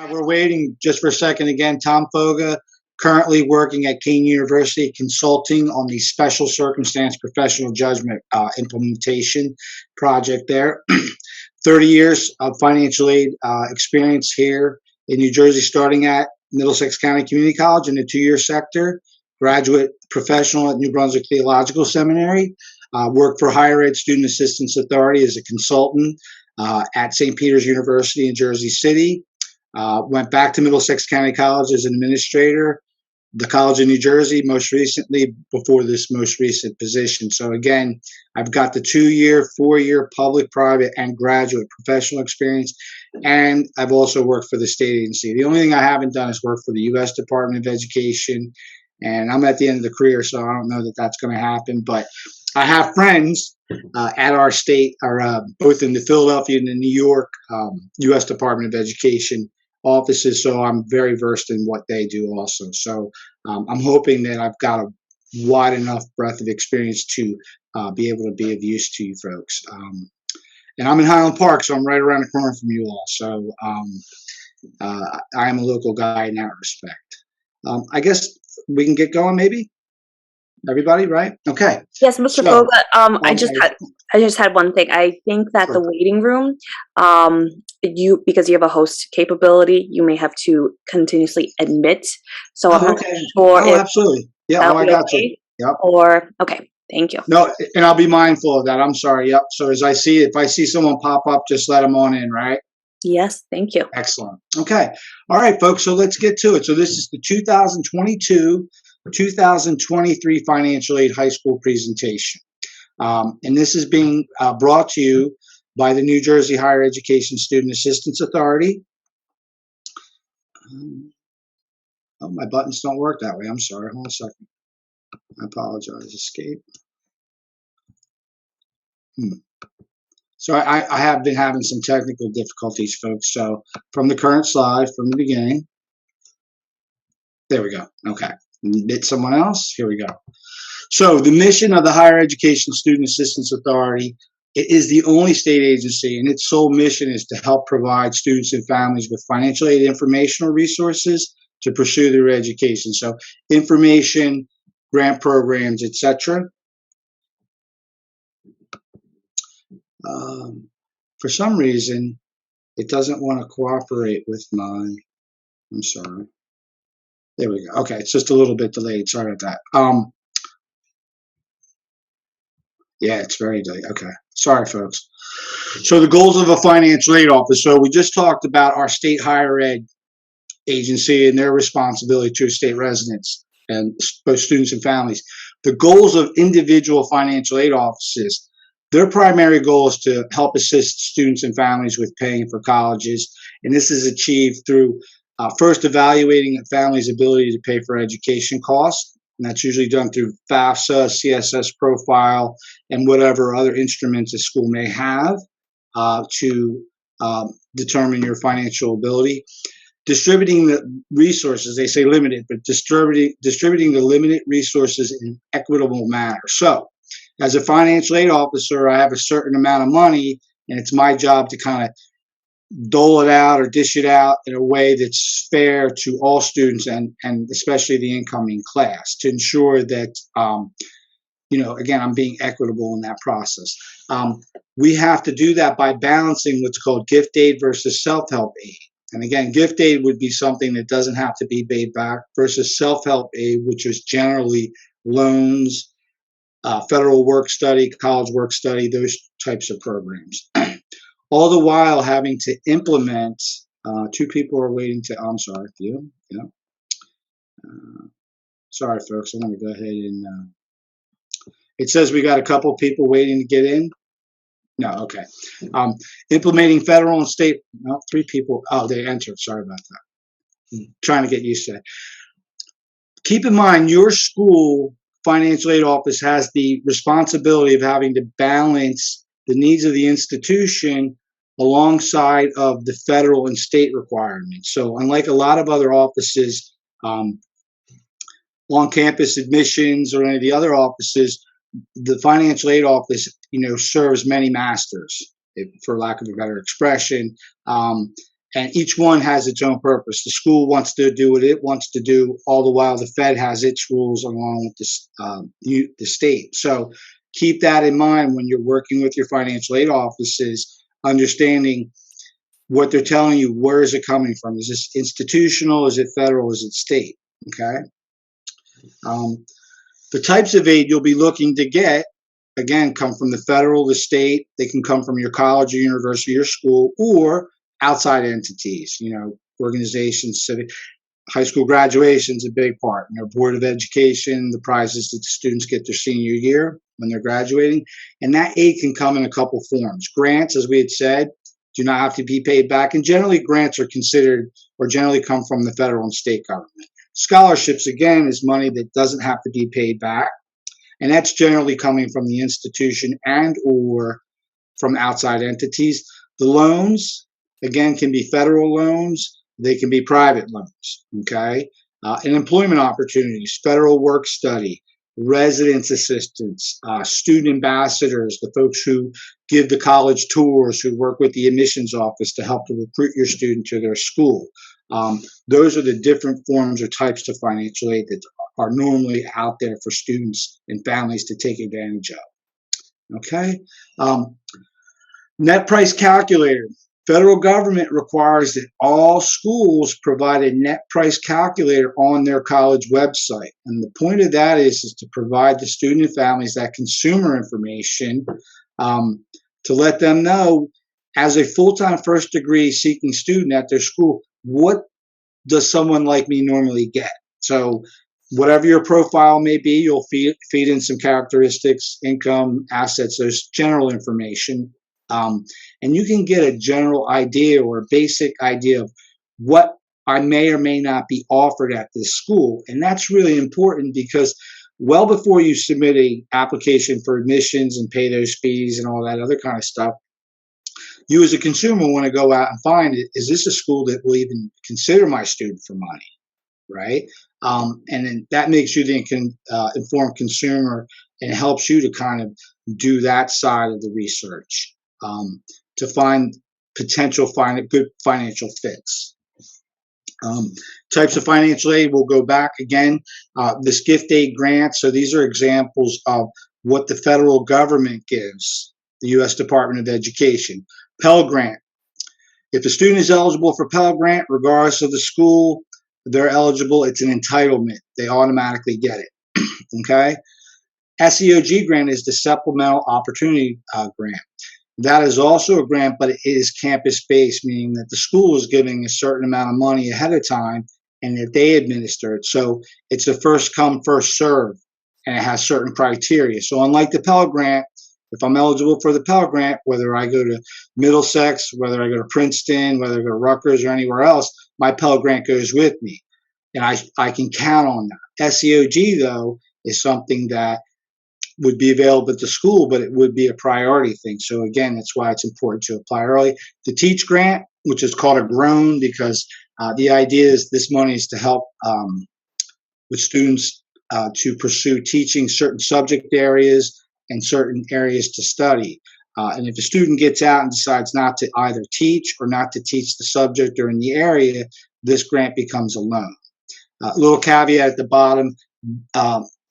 We're waiting just for a second again. Tom Foga, currently working at Kean University, consulting on the special circumstance professional judgment implementation project there. 30 years of financial aid experience here in New Jersey, starting at Middlesex County Community College in the 2-year sector, graduate professional at New Brunswick Theological Seminary, worked for Higher Ed Student Assistance Authority as a consultant at St. Peter's University in Jersey City. Went back to Middlesex County College as an administrator, the College of New Jersey, most recently before this most recent position. So again, I've got the 2-year, 4-year public, private, and graduate professional experience. And I've also worked for the state agency. The only thing I haven't done is work for the U.S. Department of Education. And I'm at the end of the career, so I don't know that that's going to happen. But I have friends at our state, both in the Philadelphia and the New York U.S. Department of Education offices, so I'm very versed in what they do also. So I'm hoping that I've got a wide enough breadth of experience to be able to be of use to you folks. And I'm in Highland Park, so I'm right around the corner from you all. So I am a local guy in that respect. I guess we can get going, maybe? Everybody, right? Okay. Yes, Mr. Foga, I just had one thing. I think that the waiting room, because you have a host capability, you may have to continuously admit. So I'm not sure. Oh, absolutely. Yeah. Oh, I got you. Yep. Or okay. Thank you. No, and I'll be mindful of that. I'm sorry. Yep. So if I see someone pop up, just let them on in, right? Yes. Thank you. Excellent. Okay. All right, folks. So let's get to it. So this is the 2022-2023 financial aid high school presentation. And this is being brought to you by the New Jersey Higher Education Student Assistance Authority. Oh, my buttons don't work that way. I'm sorry. Hold on a second. I apologize. Escape. So I have been having some technical difficulties, folks. So from the current slide, from the beginning. There we go. Okay. Hit someone else. Here we go. So the mission of the Higher Education Student Assistance Authority, it is the only state agency, and its sole mission is to help provide students and families with financial aid informational resources to pursue their education. So information, grant programs, etc. For some reason, it doesn't want to cooperate with I'm sorry. There we go. Okay, it's just a little bit delayed. Sorry about that. Yeah, it's very delayed. Okay, sorry, folks. So the goals of a financial aid officer. So we just talked about our state higher ed agency and their responsibility to state residents and both students and families. The goals of individual financial aid offices. Their primary goal is to help assist students and families with paying for colleges, and this is achieved through first evaluating a family's ability to pay for education costs, and that's usually done through FAFSA, CSS profile, and whatever other instruments a school may have to determine your financial ability. Distributing the resources, they say limited, but distributing the limited resources in an equitable manner. So, as a financial aid officer, I have a certain amount of money, and it's my job to kind of dole it out or dish it out in a way that's fair to all students and especially the incoming class to ensure that, again, I'm being equitable in that process. We have to do that by balancing what's called gift aid versus self-help aid. And again, gift aid would be something that doesn't have to be paid back versus self-help aid, which is generally loans, federal work study, college work study, those types of programs. All the while having to implement, two people are waiting to, I'm sorry, you? Yeah. Sorry, folks, I'm going to go ahead and, it says we got a couple people waiting to get in. No, okay. Implementing federal and state, no, 3 people, oh, they entered, sorry about that. I'm trying to get used to that. Keep in mind, your school financial aid office has the responsibility of having to balance the needs of the institution alongside of the federal and state requirements. So unlike a lot of other offices, on-campus admissions or any of the other offices, the financial aid office, serves many masters, for lack of a better expression. And each one has its own purpose. The school wants to do what it wants to do, all the while the Fed has its rules along with the state. So keep that in mind when you're working with your financial aid offices, understanding what they're telling you. Where is it coming from? Is this institutional? Is it federal? Is it state? Okay. The types of aid you'll be looking to get, again, come from the federal, the state. They can come from your college or university or school, or outside entities, organizations, civic. High school graduation is a big part. Board of Education, the prizes that the students get their senior year when they're graduating. And that aid can come in a couple forms. Grants, as we had said, do not have to be paid back. And generally, grants are considered or generally come from the federal and state government. Scholarships, again, is money that doesn't have to be paid back. And that's generally coming from the institution and or from outside entities. The loans, again, can be federal loans. They can be private loans, okay? And employment opportunities, federal work study, residence assistance, student ambassadors, the folks who give the college tours, who work with the admissions office to help to recruit your student to their school. Those are the different forms or types of financial aid that are normally out there for students and families to take advantage of, okay? Net price calculator. Federal government requires that all schools provide a net price calculator on their college website. And the point of that is to provide the student and families that consumer information to let them know, as a full-time first degree seeking student at their school, what does someone like me normally get? So whatever your profile may be, you'll feed in some characteristics, income, assets, there's general information. And you can get a general idea or a basic idea of what I may or may not be offered at this school. And that's really important because well before you submit an application for admissions and pay those fees and all that other kind of stuff, you as a consumer want to go out and find it. Is this a school that will even consider my student for money, right? And then that makes you the informed consumer and helps you to kind of do that side of the research. To find potential good financial fits. Types of financial aid, we'll go back again. This gift aid grant, so these are examples of what the federal government gives, the U.S. Department of Education. Pell Grant. If a student is eligible for Pell Grant, regardless of the school, they're eligible. It's an entitlement. They automatically get it, okay? SEOG grant is the Supplemental Opportunity Grant. That is also a grant, but it is campus-based, meaning that the school is giving a certain amount of money ahead of time and that they administer it. So it's a first come, first serve, and it has certain criteria. So unlike the Pell Grant, if I'm eligible for the Pell Grant, whether I go to Middlesex, whether I go to Princeton, whether I go to Rutgers or anywhere else, my Pell Grant goes with me, and I can count on that. SEOG, though, is something that would be available at the school, but it would be a priority thing. So again, that's why it's important to apply early. The Teach Grant, which is called a GROAN, because the idea is this money is to help with students to pursue teaching certain subject areas and certain areas to study. And if a student gets out and decides not to either teach or not to teach the subject or in the area, this grant becomes a loan. Little caveat at the bottom,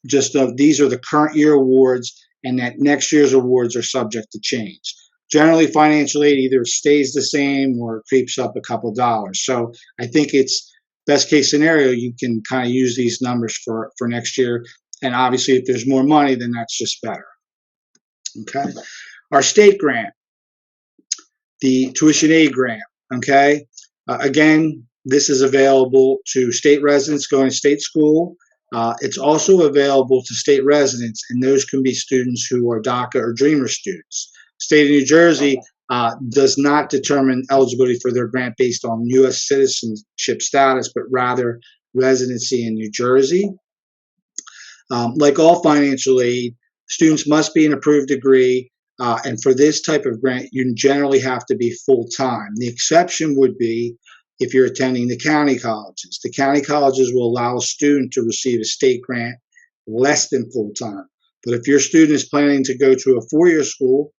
these are the current year awards, and that next year's awards are subject to change. Generally, financial aid either stays the same or creeps up a couple dollars. So I think it's best case scenario, you can kind of use these numbers for next year. And obviously, if there's more money, then that's just better. Okay. Our state grant, the tuition aid grant. Okay. Again, this is available to state residents going to state school. It's also available to state residents, and those can be students who are DACA or Dreamer students. State of New Jersey does not determine eligibility for their grant based on U.S. citizenship status, but rather residency in New Jersey. Like all financial aid, students must be an approved degree, and for this type of grant, you generally have to be full-time. The exception would be if you're attending the county colleges. The county colleges will allow a student to receive a state grant less than full-time. But if your student is planning to go to a four-year school,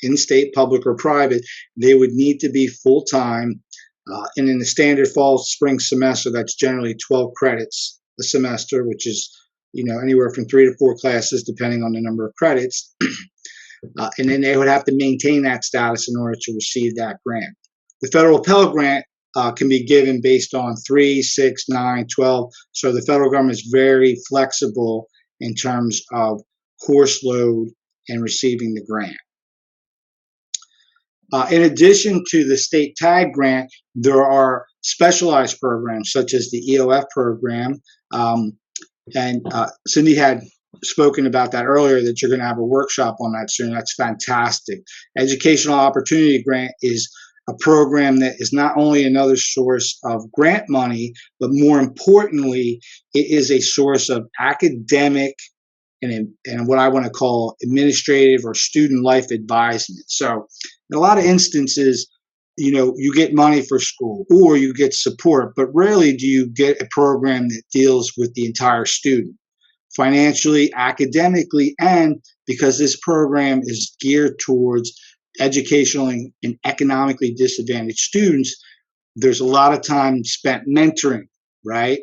in-state, public, or private, they would need to be full-time And in the standard fall spring semester, that's generally 12 credits a semester, which is anywhere from 3 to 4 classes depending on the number of credits. And then they would have to maintain that status in order to receive that grant. The federal Pell Grant can be given based on 3, 6, 9, 12. So the federal government is very flexible in terms of course load and receiving the grant. In addition to the state tag grant, there are specialized programs such as the EOF program. And Cindy had spoken about that earlier, that you're going to have a workshop on that soon. That's fantastic. Educational Opportunity Grant is a program that is not only another source of grant money, but more importantly, it is a source of academic and what I want to call administrative or student life advisement. So in a lot of instances, you get money for school or you get support, but rarely do you get a program that deals with the entire student, financially, academically, and because this program is geared towards educationally and economically disadvantaged students, there's a lot of time spent mentoring, right?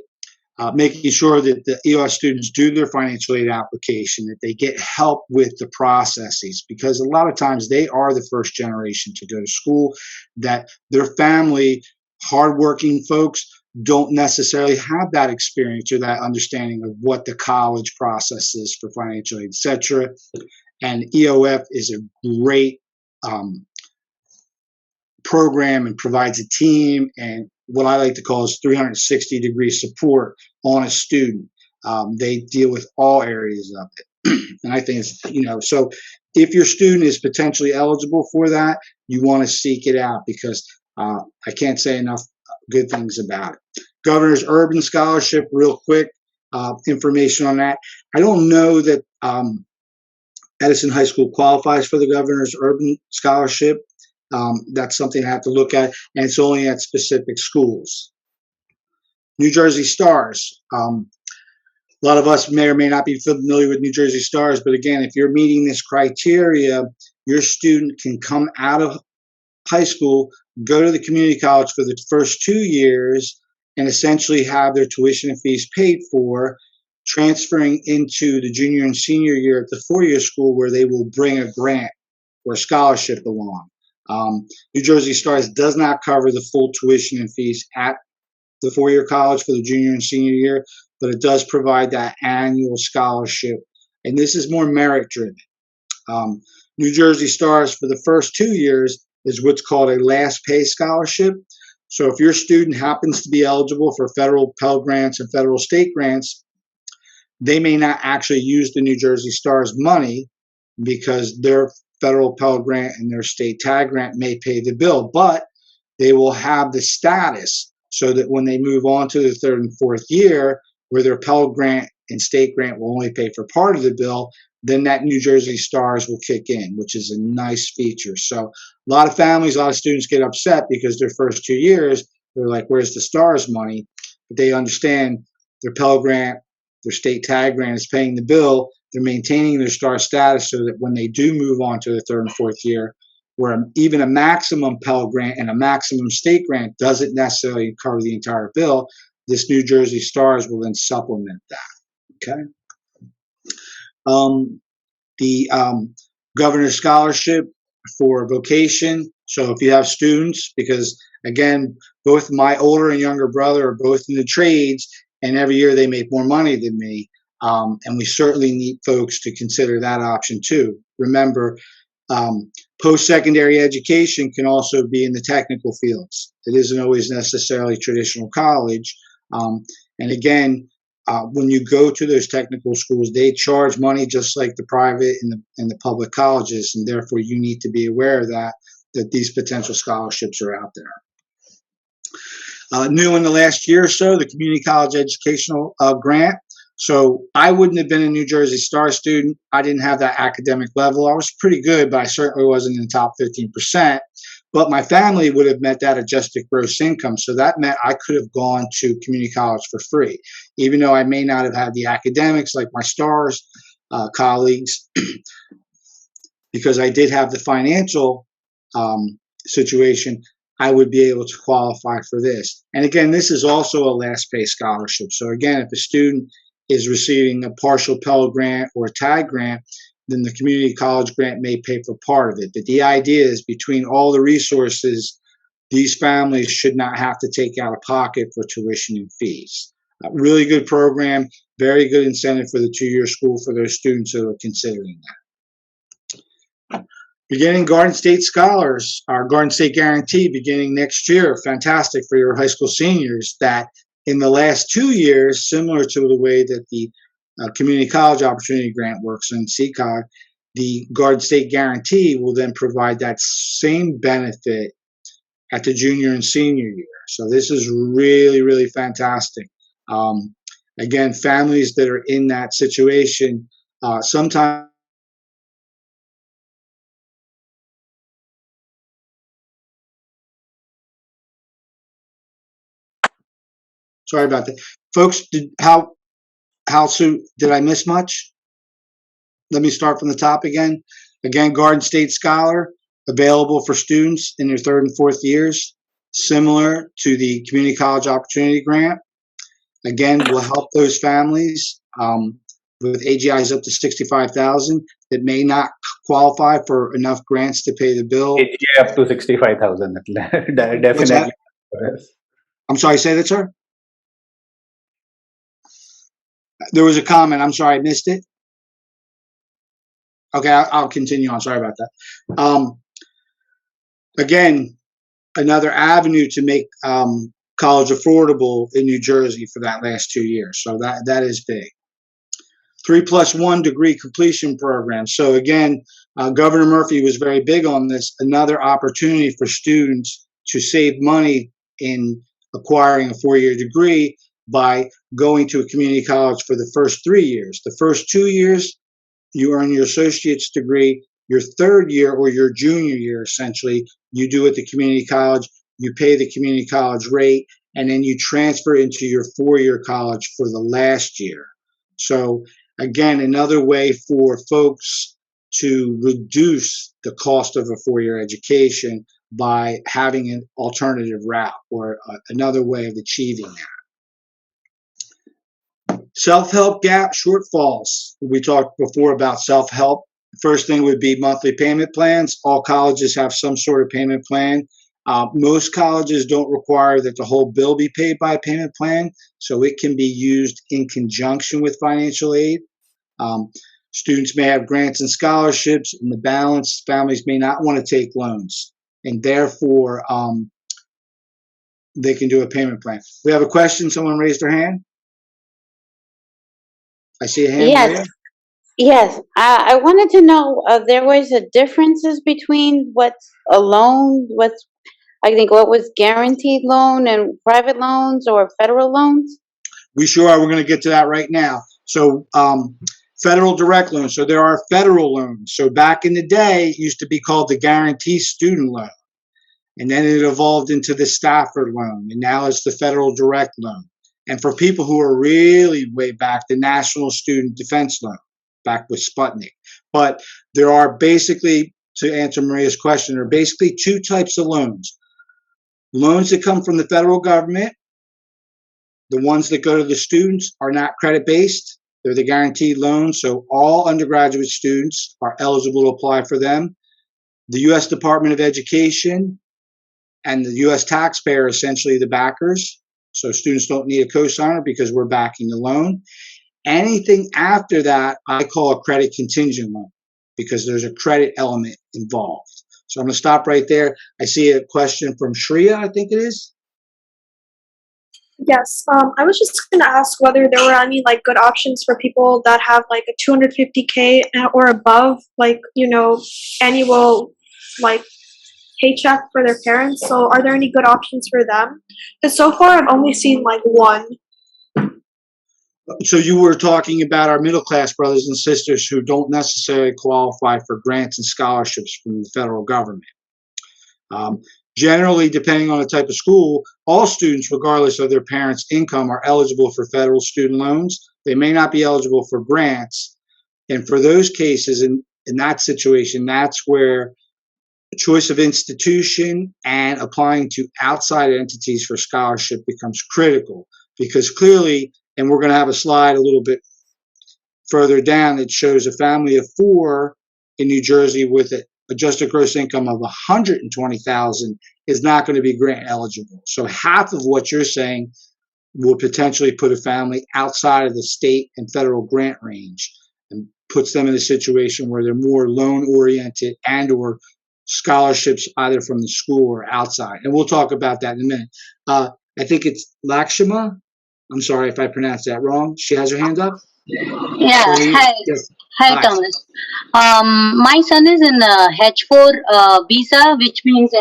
Making sure that the EOS students do their financial aid application, that they get help with the processes, because a lot of times they are the first generation to go to school, that their family, hardworking folks, don't necessarily have that experience or that understanding of what the college process is for financial aid, etc. And EOF is a great program and provides a team and what I like to call is 360-degree support on a student. They deal with all areas of it. And I think it's, so if your student is potentially eligible for that, you want to seek it out, because I can't say enough good things about it. Governor's Urban Scholarship, real quick, information on that. I don't know that Edison High School qualifies for the Governor's Urban Scholarship. That's something I have to look at, and it's only at specific schools. New Jersey Stars. A lot of us may or may not be familiar with New Jersey Stars, but again, if you're meeting this criteria, your student can come out of high school, go to the community college for the first 2 years, and essentially have their tuition and fees paid for, transferring into the junior and senior year at the four-year school, where they will bring a grant or a scholarship along. New Jersey Stars does not cover the full tuition and fees at the four-year college for the junior and senior year, but it does provide that annual scholarship, and this is more merit-driven. New Jersey Stars for the first 2 years is what's called a last pay scholarship. So if your student happens to be eligible for federal Pell Grants and federal state grants, they may not actually use the New Jersey Stars money because their federal Pell Grant and their state tag grant may pay the bill, but they will have the status so that when they move on to the third and fourth year, where their Pell Grant and state grant will only pay for part of the bill, then that New Jersey Stars will kick in, which is a nice feature. So a lot of families, a lot of students get upset because their first 2 years, they're like, where's the Stars money? But they understand their Pell Grant, their state tag grant is paying the bill. They're maintaining their Star status so that when they do move on to the third and fourth year, where even a maximum Pell Grant and a maximum state grant doesn't necessarily cover the entire bill, this New Jersey Stars will then supplement that. Okay. The Governor's Scholarship for vocation. So if you have students, because again, both my older and younger brother are both in the trades, and every year they make more money than me. And we certainly need folks to consider that option too. Remember, post-secondary education can also be in the technical fields. It isn't always necessarily traditional college. And again, when you go to those technical schools, they charge money just like the private and the public colleges, and therefore you need to be aware of that these potential scholarships are out there. New in the last year or so, the Community College Educational Grant. So I wouldn't have been a New Jersey Star student. I didn't have that academic level. I was pretty good, but I certainly wasn't in the top 15%. But my family would have met that adjusted gross income. So that meant I could have gone to community college for free, even though I may not have had the academics like my Stars colleagues, because I did have the financial situation. I would be able to qualify for this. And again, this is also a last pay scholarship. So again, if a student is receiving a partial Pell Grant or a TAG grant, then the community college grant may pay for part of it. But the idea is between all the resources, these families should not have to take out of pocket for tuition and fees. Really good program, very good incentive for the two-year school for those students who are considering that. Beginning Garden State Scholars, our Garden State Guarantee beginning next year, fantastic for your high school seniors, that in the last 2 years, similar to the way that the Community College Opportunity Grant works in CCOG, the Garden State Guarantee will then provide that same benefit at the junior and senior year. So this is really, really fantastic. Again, families that are in that situation, sometimes sorry about that. Folks, how soon did I miss much? Let me start from the top again. Again, Garden State Scholar, available for students in their 3rd and 4th years, similar to the Community College Opportunity Grant. Again, will help those families with AGIs up to $65,000 that may not qualify for enough grants to pay the bill. AGI up to 65,000. Definitely. I'm sorry, say that, sir? There was a comment. I'm sorry, I missed it. Okay, I'll continue on. Sorry about that. Again, another avenue to make college affordable in New Jersey for that last 2 years. So that is big. 3+1 degree completion program. So again, Governor Murphy was very big on this. Another opportunity for students to save money in acquiring a 4-year degree by going to a community college for the first 3 years. The first 2 years, you earn your associate's degree. Your 3rd year or your junior year, essentially, you do at the community college, you pay the community college rate, and then you transfer into your 4-year college for the last year. So again, another way for folks to reduce the cost of a 4-year education by having an alternative route or another way of achieving that. Self-help gap shortfalls. We talked before about self-help. First thing would be monthly payment plans. All colleges have some sort of payment plan. Most colleges don't require that the whole bill be paid by a payment plan, so it can be used in conjunction with financial aid. Students may have grants and scholarships. In the balance, families may not want to take loans, and therefore they can do a payment plan. We have a question. Someone raised their hand. I see a hand. Yes. There. Yes, I wanted to know, there was a differences between what's a loan, what was guaranteed loan and private loans or federal loans? We sure are. We're going to get to that right now. So federal direct loans. So there are federal loans. So back in the day, it used to be called the guarantee student loan. And then it evolved into the Stafford loan. And now it's the federal direct loan. And for people who are really way back, the National Student Defense Loan, back with Sputnik. But there are basically, to answer Maria's question, there are basically 2 types of loans. Loans that come from the federal government, the ones that go to the students are not credit-based. They're the guaranteed loans, so all undergraduate students are eligible to apply for them. The U.S. Department of Education and the U.S. taxpayer are essentially the backers. So students don't need a cosigner because we're backing the loan. Anything after that, I call a credit contingent loan because there's a credit element involved. So I'm going to stop right there. I see a question from Shreya, I think it is. Yes, I was just going to ask whether there were any good options for people that have a 250K or above, annual paycheck for their parents. So are there any good options for them? Because so far I've only seen one. So you were talking about our middle class brothers and sisters who don't necessarily qualify for grants and scholarships from the federal government. Generally, depending on the type of school, all students, regardless of their parents' income, are eligible for federal student loans. They may not be eligible for grants. And for those cases, in that situation, that's where choice of institution and applying to outside entities for scholarship becomes critical, because clearly, and we're going to have a slide a little bit further down that shows a family of 4 in New Jersey with an adjusted gross income of $120,000 is not going to be grant eligible. So half of what you're saying will potentially put a family outside of the state and federal grant range and puts them in a situation where they're more loan oriented and or scholarships either from the school or outside. And we'll talk about that in a minute. I think it's Lakshma. I'm sorry if I pronounced that wrong. She has her hand up. Yeah, Please. hi. Yes. Hi, Hi. Thomas. My son is in H4 visa, which means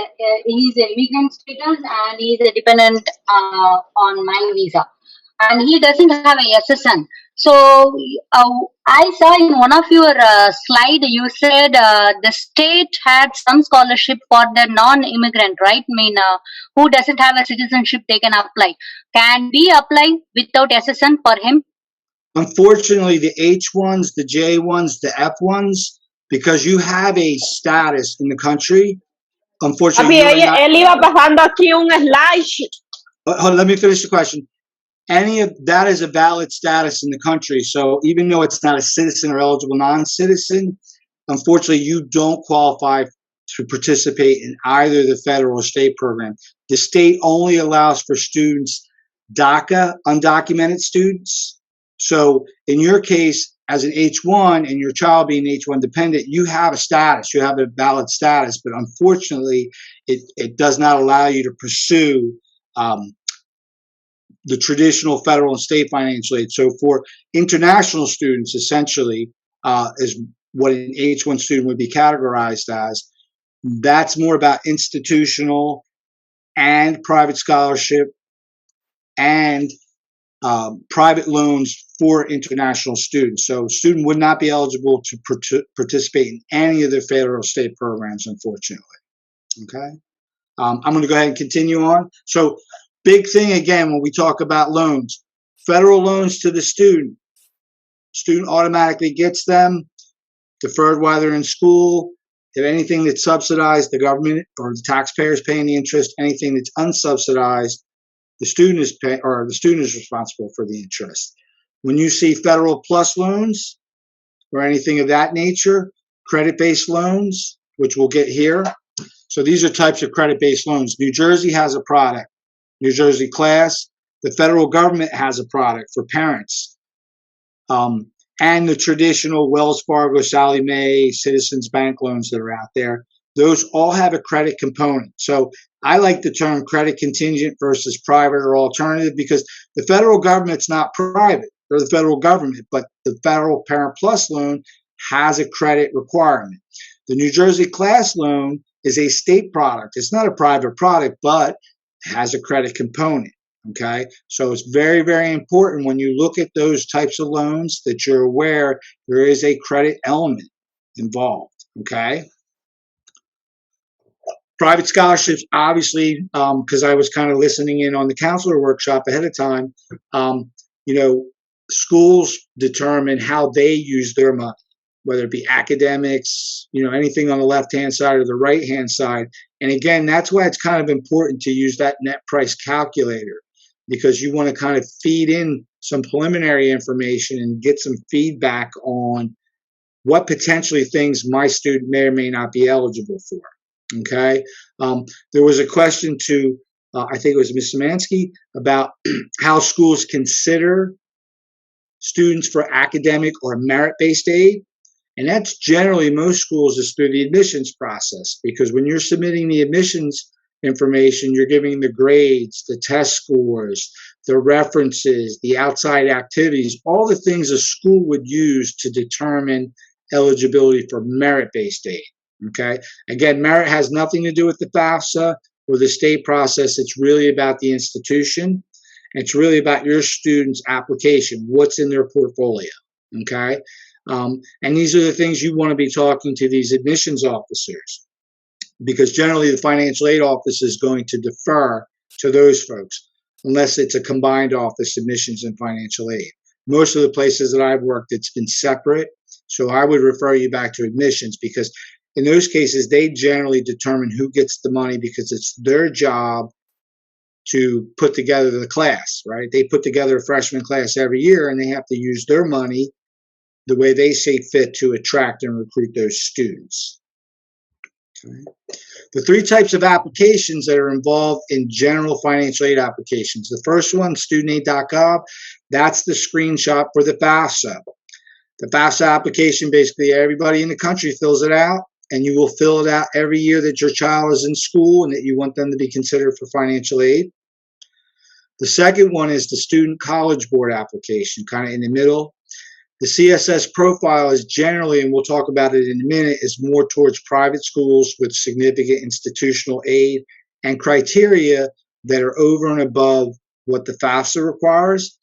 he's a immigrant status and he's a dependent on my visa. And he doesn't have a SSN. So I saw in one of your slide, you said the state had some scholarship for the non-immigrant, right? I mean, who doesn't have a citizenship, they can apply. Can we apply without SSN for him? Unfortunately, the H1s, the J1s, the F1s, because you have a status in the country, unfortunately, Él iba pasando aquí un slide. hold on, let me finish the question. Any of that is a valid status in the country. So even though it's not a citizen or eligible non-citizen, unfortunately, you don't qualify to participate in either the federal or state program. The state only allows for students DACA, undocumented students. So in your case, as an H1 and your child being H1 dependent, you have a status, you have a valid status, but unfortunately, it does not allow you to pursue the traditional federal and state financial aid. So for international students, essentially, is what an H1 student would be categorized as. That's more about institutional and private scholarship and private loans for international students. So a student would not be eligible to participate in any of the federal or state programs, unfortunately. Okay. I'm going to go ahead and continue on. So big thing again, when we talk about loans, federal loans to the student automatically gets them deferred while they're in school. If anything that's subsidized, the government or the taxpayer is paying the interest. Anything that's unsubsidized, the student is responsible for the interest. When you see federal plus loans or anything of that nature, credit-based loans, which we'll get here. So these are types of credit-based loans. New Jersey has a product, New Jersey Class. The federal government has a product for parents. And the traditional Wells Fargo, Sallie Mae, Citizens Bank loans that are out there. Those all have a credit component. So I like the term credit contingent versus private or alternative, because the federal government's not private or the federal government, but the federal Parent Plus loan has a credit requirement. The New Jersey Class loan is a state product. It's not a private product, but has a credit component. Okay, so it's very, very important when you look at those types of loans that you're aware there is a credit element involved. Okay. Private scholarships, obviously, because I was kind of listening in on the counselor workshop ahead of time, schools determine how they use their money, whether it be academics, anything on the left-hand side or the right-hand side. And again, that's why it's kind of important to use that net price calculator, because you want to kind of feed in some preliminary information and get some feedback on what potentially things my student may or may not be eligible for. Okay. There was a question to, I think it was Ms. Szymanski, about how schools consider students for academic or merit-based aid. And that's generally, most schools, is through the admissions process, because when you're submitting the admissions information, you're giving the grades, the test scores, the references, the outside activities, all the things a school would use to determine eligibility for merit-based aid. Okay. Again, merit has nothing to do with the FAFSA or the state process. It's really about the institution. It's really about your student's application, what's in their portfolio. Okay. And these are the things you want to be talking to these admissions officers, because generally the financial aid office is going to defer to those folks unless it's a combined office, admissions and financial aid. Most of the places that I've worked, it's been separate. So I would refer you back to admissions, because in those cases, they generally determine who gets the money because it's their job to put together the class, right? They put together a freshman class every year, and they have to use their money the way they see fit to attract and recruit those students. Okay. The three types of applications that are involved in general financial aid applications. The first one, studentaid.gov, that's the screenshot for the FAFSA. The FAFSA application, basically everybody in the country fills it out, and you will fill it out every year that your child is in school and that you want them to be considered for financial aid. The second one is the Student College Board application, kind of in the middle. The CSS profile is generally, and we'll talk about it in a minute, is more towards private schools with significant institutional aid and criteria that are over and above what the FAFSA requires.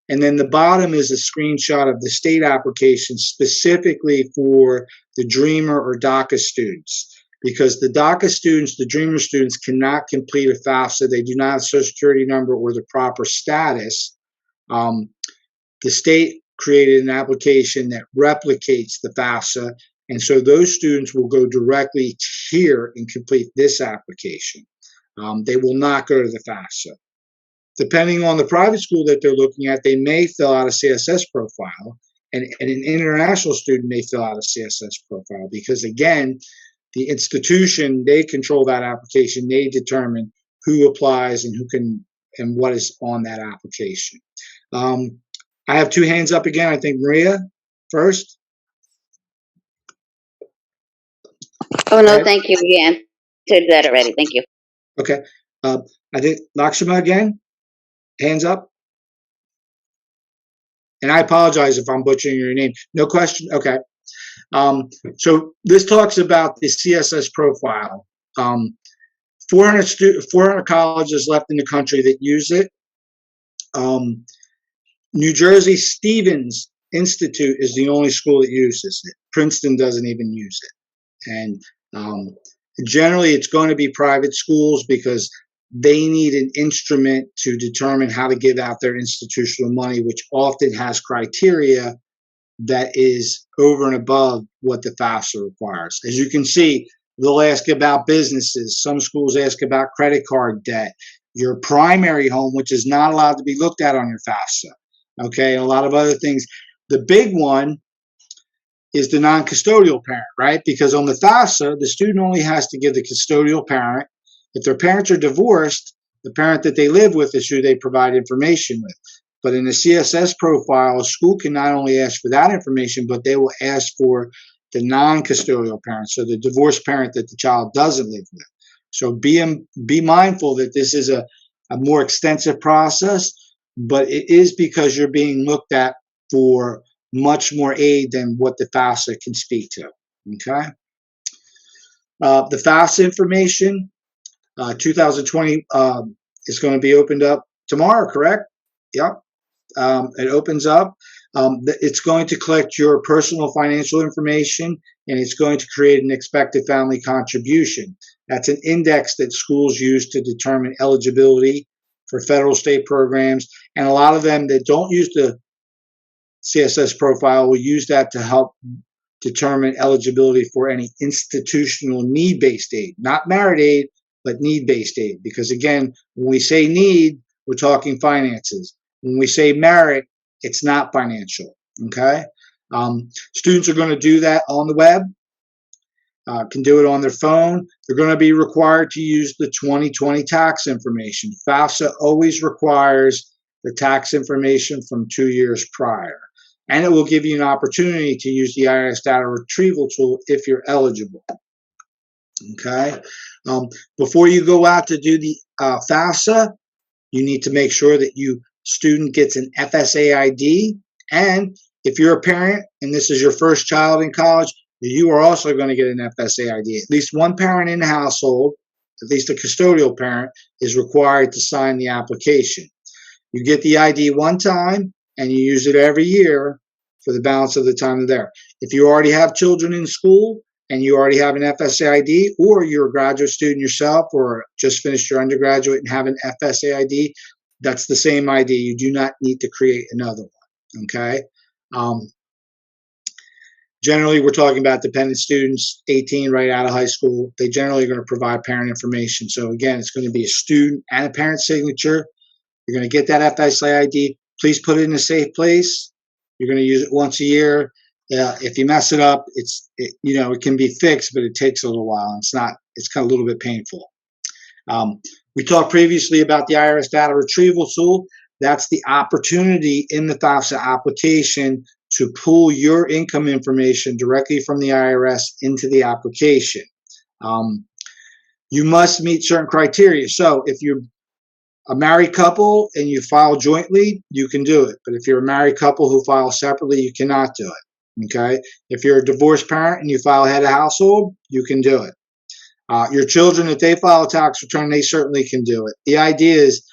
And then the bottom is a screenshot of the state application specifically for the Dreamer or DACA students. Because the DACA students, the Dreamer students, cannot complete a FAFSA. They do not have a Social Security number or the proper status. The state created an application that replicates the FAFSA, and so those students will go directly here and complete this application. They will not go to the FAFSA. Depending on the private school that they're looking at, they may fill out a CSS profile, and an international student may fill out a CSS profile because, again, the institution, they control that application. They determine who applies and who can and what is on that application. I have two hands up again. I think Maria first. Oh, no, thank you. You answered that already. Thank you. Okay. I think Lakshma again. Hands up. And I apologize if I'm butchering your name. No question. Okay. So this talks about the CSS profile. 400 colleges left in the country that use it. New Jersey Stevens Institute is the only school that uses it. Princeton doesn't even use it. And generally, it's going to be private schools because they need an instrument to determine how to give out their institutional money, which often has criteria that is over and above what the FAFSA requires. As you can see, they'll ask about businesses. Some schools ask about credit card debt, your primary home, which is not allowed to be looked at on your FAFSA. Okay, and a lot of other things. The big one is the non-custodial parent, right? Because on the FAFSA, the student only has to give the custodial parent. If their parents are divorced, the parent that they live with is who they provide information with. But in the CSS profile, a school can not only ask for that information, but they will ask for the non-custodial parent, so the divorced parent that the child doesn't live with. So be mindful that this is a more extensive process, but it is because you're being looked at for much more aid than what the FAFSA can speak to. Okay. The FAFSA information, 2020 is going to be opened up tomorrow, correct? Yep. It opens up. It's going to collect your personal financial information, and it's going to create an expected family contribution. That's an index that schools use to determine eligibility for federal state programs. And a lot of them that don't use the CSS profile will use that to help determine eligibility for any institutional need-based aid, not merit aid, but need-based aid. Because again, when we say need, we're talking finances. When we say merit, it's not financial, okay? Students are going to do that on the web, can do it on their phone. They're going to be required to use the 2020 tax information. FAFSA always requires the tax information from 2 years prior. And it will give you an opportunity to use the IRS data retrieval tool if you're eligible, okay? Before you go out to do the FAFSA, you need to make sure that student gets an FSA ID, and if you're a parent and this is your first child in college, you are also going to get an FSA ID. At least one parent in the household, at least a custodial parent, is required to sign the application. You get the ID one time and you use it every year for the balance of the time they're there. If you already have children in school and you already have an FSA ID, or you're a graduate student yourself or just finished your undergraduate and have an FSA ID, that's the same ID. You do not need to create another one, okay? Generally, we're talking about dependent students, 18 right out of high school. They generally are going to provide parent information. So again, it's going to be a student and a parent signature. You're going to get that FSA ID. Please put it in a safe place. You're going to use it once a year. If you mess it up, it can be fixed, but it takes a little while. It's kind of a little bit painful. We talked previously about the IRS data retrieval tool. That's the opportunity in the FAFSA application to pull your income information directly from the IRS into the application. You must meet certain criteria. So if you're a married couple and you file jointly, you can do it. But if you're a married couple who file separately, you cannot do it. Okay? If you're a divorced parent and you file head of household, you can do it. Your children, if they file a tax return, they certainly can do it. The idea is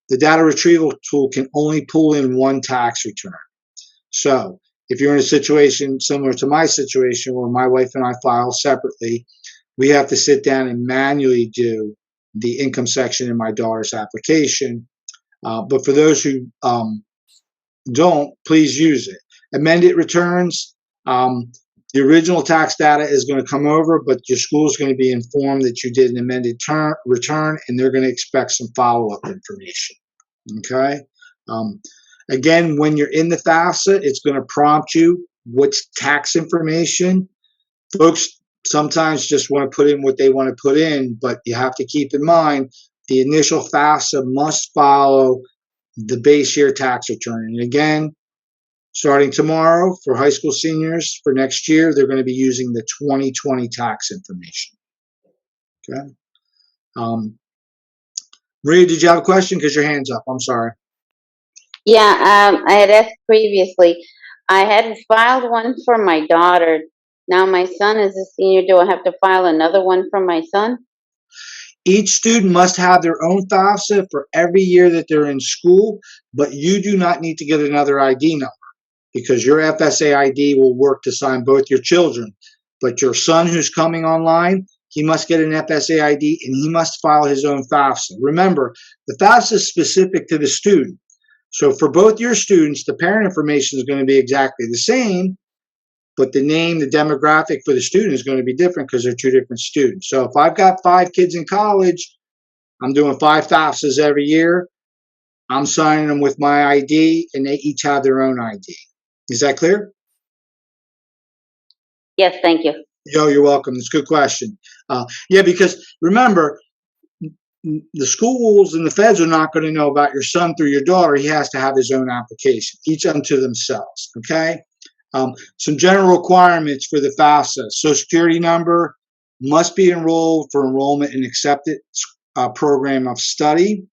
the data retrieval tool can only pull in one tax return. So if you're in a situation similar to my situation where my wife and I file separately, we have to sit down and manually do the income section in my daughter's application. But for those who don't, please use it. Amended returns, the original tax data is going to come over, but your school is going to be informed that you did an amended return, and they're going to expect some follow-up information. Okay? Again, when you're in the FAFSA, it's going to prompt you what's tax information. Folks sometimes just want to put in what they want to put in, but you have to keep in mind the initial FAFSA must follow the base year tax return. And again, starting tomorrow for high school seniors for next year, they're going to be using the 2020 tax information. Okay. Maria, did you have a question? Because your hand's up. I'm sorry. Yeah, I had asked previously. I had filed one for my daughter. Now my son is a senior. Do I have to file another one for my son? Each student must have their own FAFSA for every year that they're in school, but you do not need to get another ID number because your FSA ID will work to sign both your children. But your son who's coming online, he must get an FSA ID and he must file his own FAFSA. Remember, the FAFSA is specific to the student. So for both your students, the parent information is going to be exactly the same, but the name, the demographic for the student is going to be different because they're two different students. So if I've got 5 kids in college, I'm doing 5 FAFSAs every year. I'm signing them with my ID, and they each have their own ID. Is that clear? Yes, thank you. Yo, you're welcome. It's a good question. Yeah, because remember, the schools and the feds are not going to know about your son through your daughter. He has to have his own application, each unto themselves. Okay. Some general requirements for the FAFSA. Social Security number must be enrolled for enrollment in accepted program of study.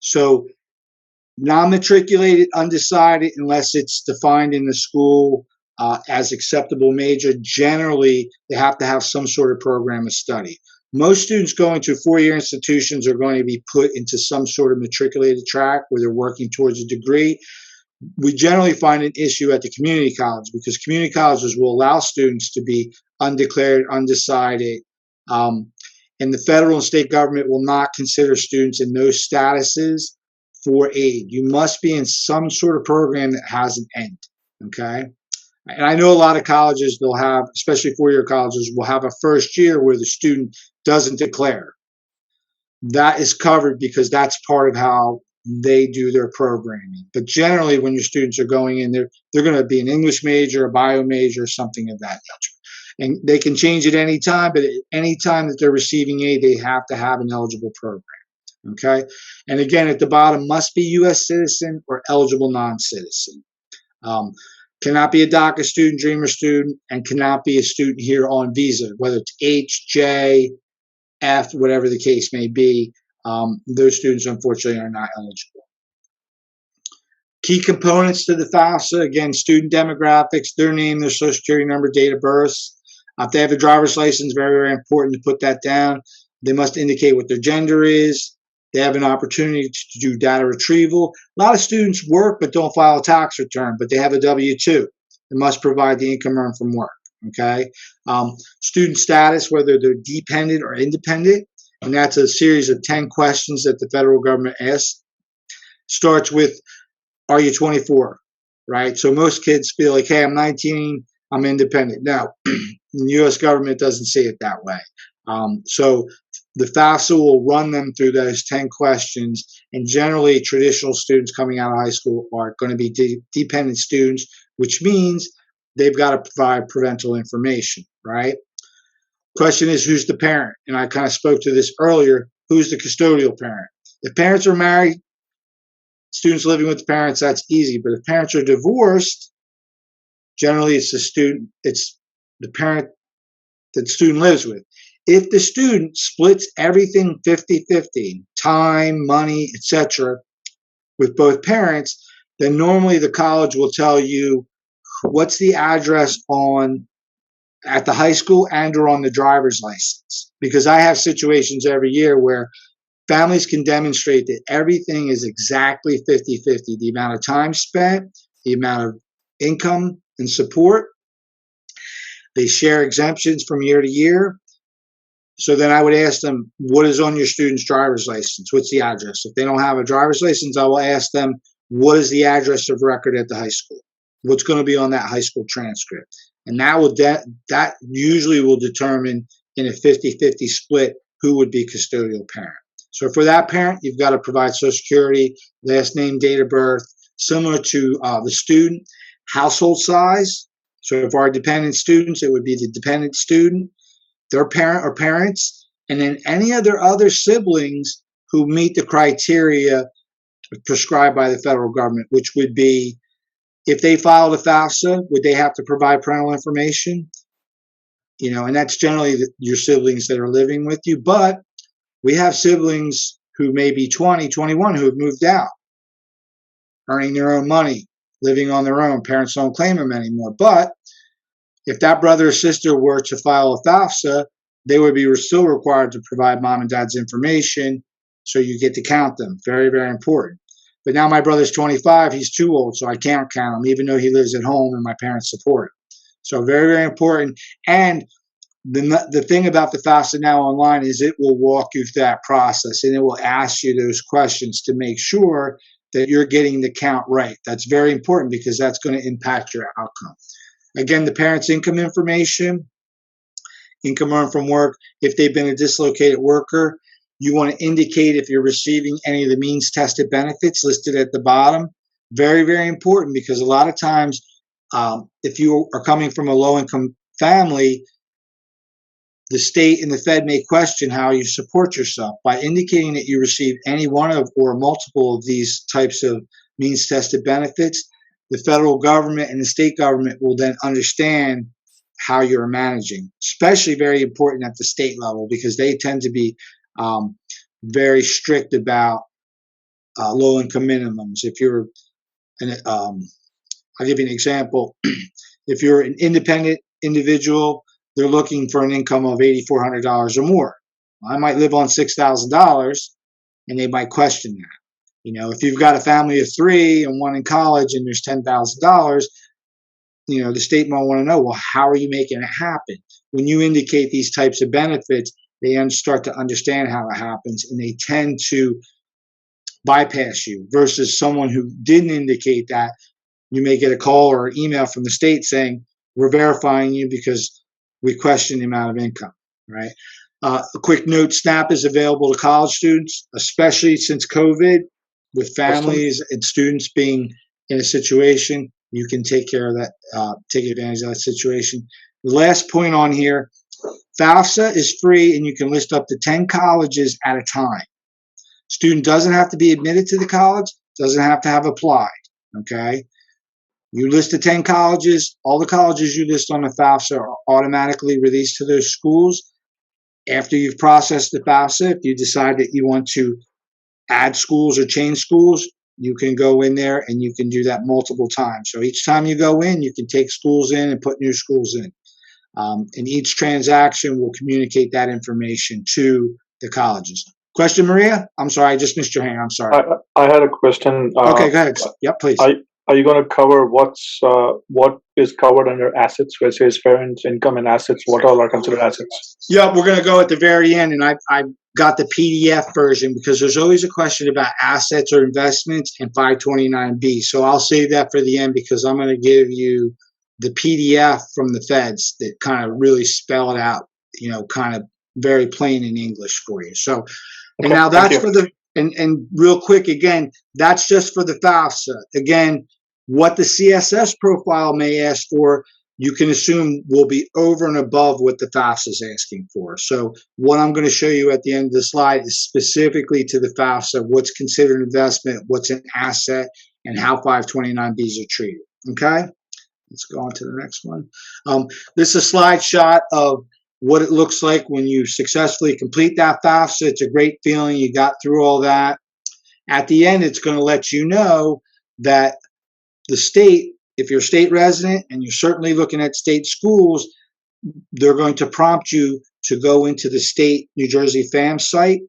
So non-matriculated, undecided, unless it's defined in the school as acceptable major, generally they have to have some sort of program of study. Most students going to 4-year institutions are going to be put into some sort of matriculated track where they're working towards a degree. We generally find an issue at the community college because community colleges will allow students to be undeclared, undecided, and the federal and state government will not consider students in those statuses for aid. You must be in some sort of program that has an end, okay? And I know a lot of colleges, they'll have, especially 4-year colleges, will have a first year where the student doesn't declare. That is covered because that's part of how they do their programming. But generally, when your students are going in, they're going to be an English major, a bio major, something of that nature. And they can change at any time, but at any time that they're receiving aid, they have to have an eligible program. Okay? And again, at the bottom, must be U.S. citizen or eligible non-citizen. Cannot be a DACA student, Dreamer student, and cannot be a student here on visa, whether it's H, J, F, whatever the case may be. Those students, unfortunately, are not eligible. Key components to the FAFSA, again, student demographics, their name, their social security number, date of birth. If they have a driver's license, very, very important to put that down. They must indicate what their gender is. They have an opportunity to do data retrieval. A lot of students work but don't file a tax return, but they have a W-2. They must provide the income earned from work. Okay. Student status, whether they're dependent or independent, and that's a series of 10 questions that the federal government asks. Starts with, are you 24? Right? So most kids feel like, hey, I'm 19, I'm independent. Now, the U.S. government doesn't see it that way. So the FAFSA will run them through those 10 questions, and generally traditional students coming out of high school are going to be dependent students, which means they've got to provide parental information, right? Question is, who's the parent? And I kind of spoke to this earlier. Who's the custodial parent? If parents are married, students living with the parents, that's easy. But if parents are divorced, generally it's the parent that the student lives with. If the student splits everything 50-50, time, money, etc., with both parents, then normally the college will tell you what's the address at the high school and or on the driver's license. Because I have situations every year where families can demonstrate that everything is exactly 50-50. The amount of time spent, the amount of income and support. They share exemptions from year to year. So then I would ask them, what is on your student's driver's license? What's the address? If they don't have a driver's license, I will ask them, what is the address of record at the high school? What's going to be on that high school transcript? And that usually will determine in a 50-50 split who would be custodial parent. So for that parent, you've got to provide Social Security, last name, date of birth, similar to the student, household size. So if our dependent students, it would be the dependent student, their parent or parents, and then any other siblings who meet the criteria prescribed by the federal government, which would be, if they filed a FAFSA, would they have to provide parental information? And that's generally your siblings that are living with you. But we have siblings who may be 20, 21 who have moved out, earning their own money, living on their own. Parents don't claim them anymore. But if that brother or sister were to file a FAFSA, they would be still required to provide mom and dad's information, so you get to count them. Very, very important. But now my brother's 25, he's too old, so I can't count him, even though he lives at home and my parents support him. So very, very important. And the thing about the FAFSA now online is it will walk you through that process, and it will ask you those questions to make sure that you're getting the count right. That's very important because that's going to impact your outcome. Again, the parents' income information, income earned from work. If they've been a dislocated worker, you want to indicate if you're receiving any of the means tested benefits listed at the bottom. Very, very important, because a lot of times if you are coming from a low-income family, the state and the Fed may question how you support yourself. By indicating that you receive any one of or multiple of these types of means tested benefits, the federal government and the state government will then understand how you're managing. Especially very important at the state level, because they tend to be very strict about low-income minimums. If you're, I'll give you an example. If you're an independent individual, they're looking for an income of $8,400 or more. I might live on $6,000, and they might question that. If you've got a family of 3 and one in college and there's $10,000, the state might want to know, well, how are you making it happen? When you indicate these types of benefits, they start to understand how it happens, and they tend to bypass you, versus someone who didn't indicate that. You may get a call or an email from the state saying, we're verifying you because we question the amount of income, right? A quick note, SNAP is available to college students, especially since COVID, with families and students being in a situation. You can take care of that, take advantage of that situation. The last point on here, FAFSA is free, and you can list up to 10 colleges at a time. Student doesn't have to be admitted to the college, doesn't have to have applied, okay? You list the 10 colleges, all the colleges you list on the FAFSA are automatically released to those schools. After you've processed the FAFSA, if you decide that you want to add schools or change schools, you can go in there and you can do that multiple times. So each time you go in, you can take schools in and put new schools in. And each transaction will communicate that information to the colleges. Question, Maria? I'm sorry, I just missed your hand. I'm sorry. I had a question. Okay, go ahead. Yep, please. Are you going to cover what is covered under assets, where it says parents' income and assets? What all are considered assets? Yeah, we're going to go at the very end, and I got the PDF version, because there's always a question about assets or investments and 529B. So I'll save that for the end, because I'm going to give you the PDF from the feds that kind of really spell it out, kind of very plain in English for you. So, and Okay, now thank that's you. for the, and real quick, again, that's just for the FAFSA. Again, what the CSS profile may ask for, you can assume will be over and above what the FAFSA is asking for. So what I'm going to show you at the end of the slide is specifically to the FAFSA, what's considered investment, what's an asset, and how 529Bs are treated. Okay? Let's go on to the next one. This is a slide shot of what it looks like when you successfully complete that FAFSA. It's a great feeling. You got through all that. At the end, it's going to let you know that the state, if you're a state resident and you're certainly looking at state schools, they're going to prompt you to go into the state New Jersey FAM site,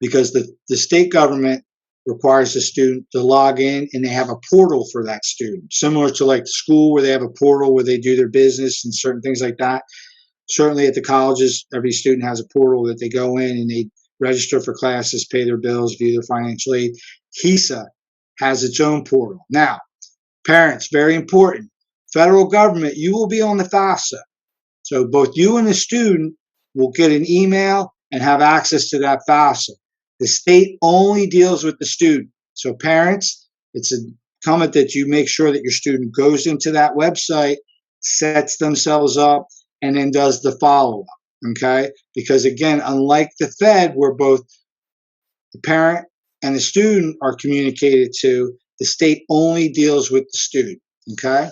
because the state government requires the student to log in, and they have a portal for that student, similar to like the school where they have a portal where they do their business and certain things like that. Certainly at the colleges, every student has a portal that they go in and they register for classes, pay their bills, view their financial aid. HESAA has its own portal. Now, parents, very important. Federal government, you will be on the FAFSA. So both you and the student will get an email and have access to that FAFSA. The state only deals with the student. So parents, it's incumbent that you make sure that your student goes into that website, sets themselves up, and then does the follow-up, okay? Because again, unlike the Fed, where both the parent and the student are communicated to, the state only deals with the student, okay?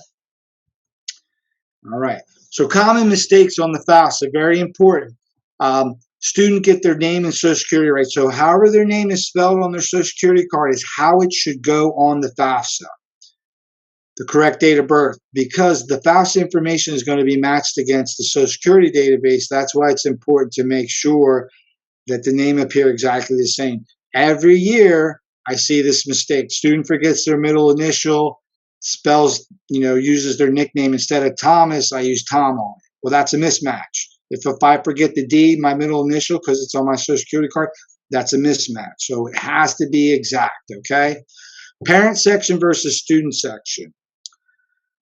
All right, so common mistakes on the FAFSA, very important. Student get their name and social security right. So however their name is spelled on their social security card is how it should go on the FAFSA. The correct date of birth, because the FAFSA information is going to be matched against the social security database. That's why it's important to make sure that the name appear exactly the same. Every year I see this mistake. Student forgets their middle initial, spells, uses their nickname instead of Thomas, I use Tom on it. Well, that's a mismatch. If I forget the D, my middle initial, because it's on my social security card, that's a mismatch. So it has to be exact, okay? Parent section versus student section.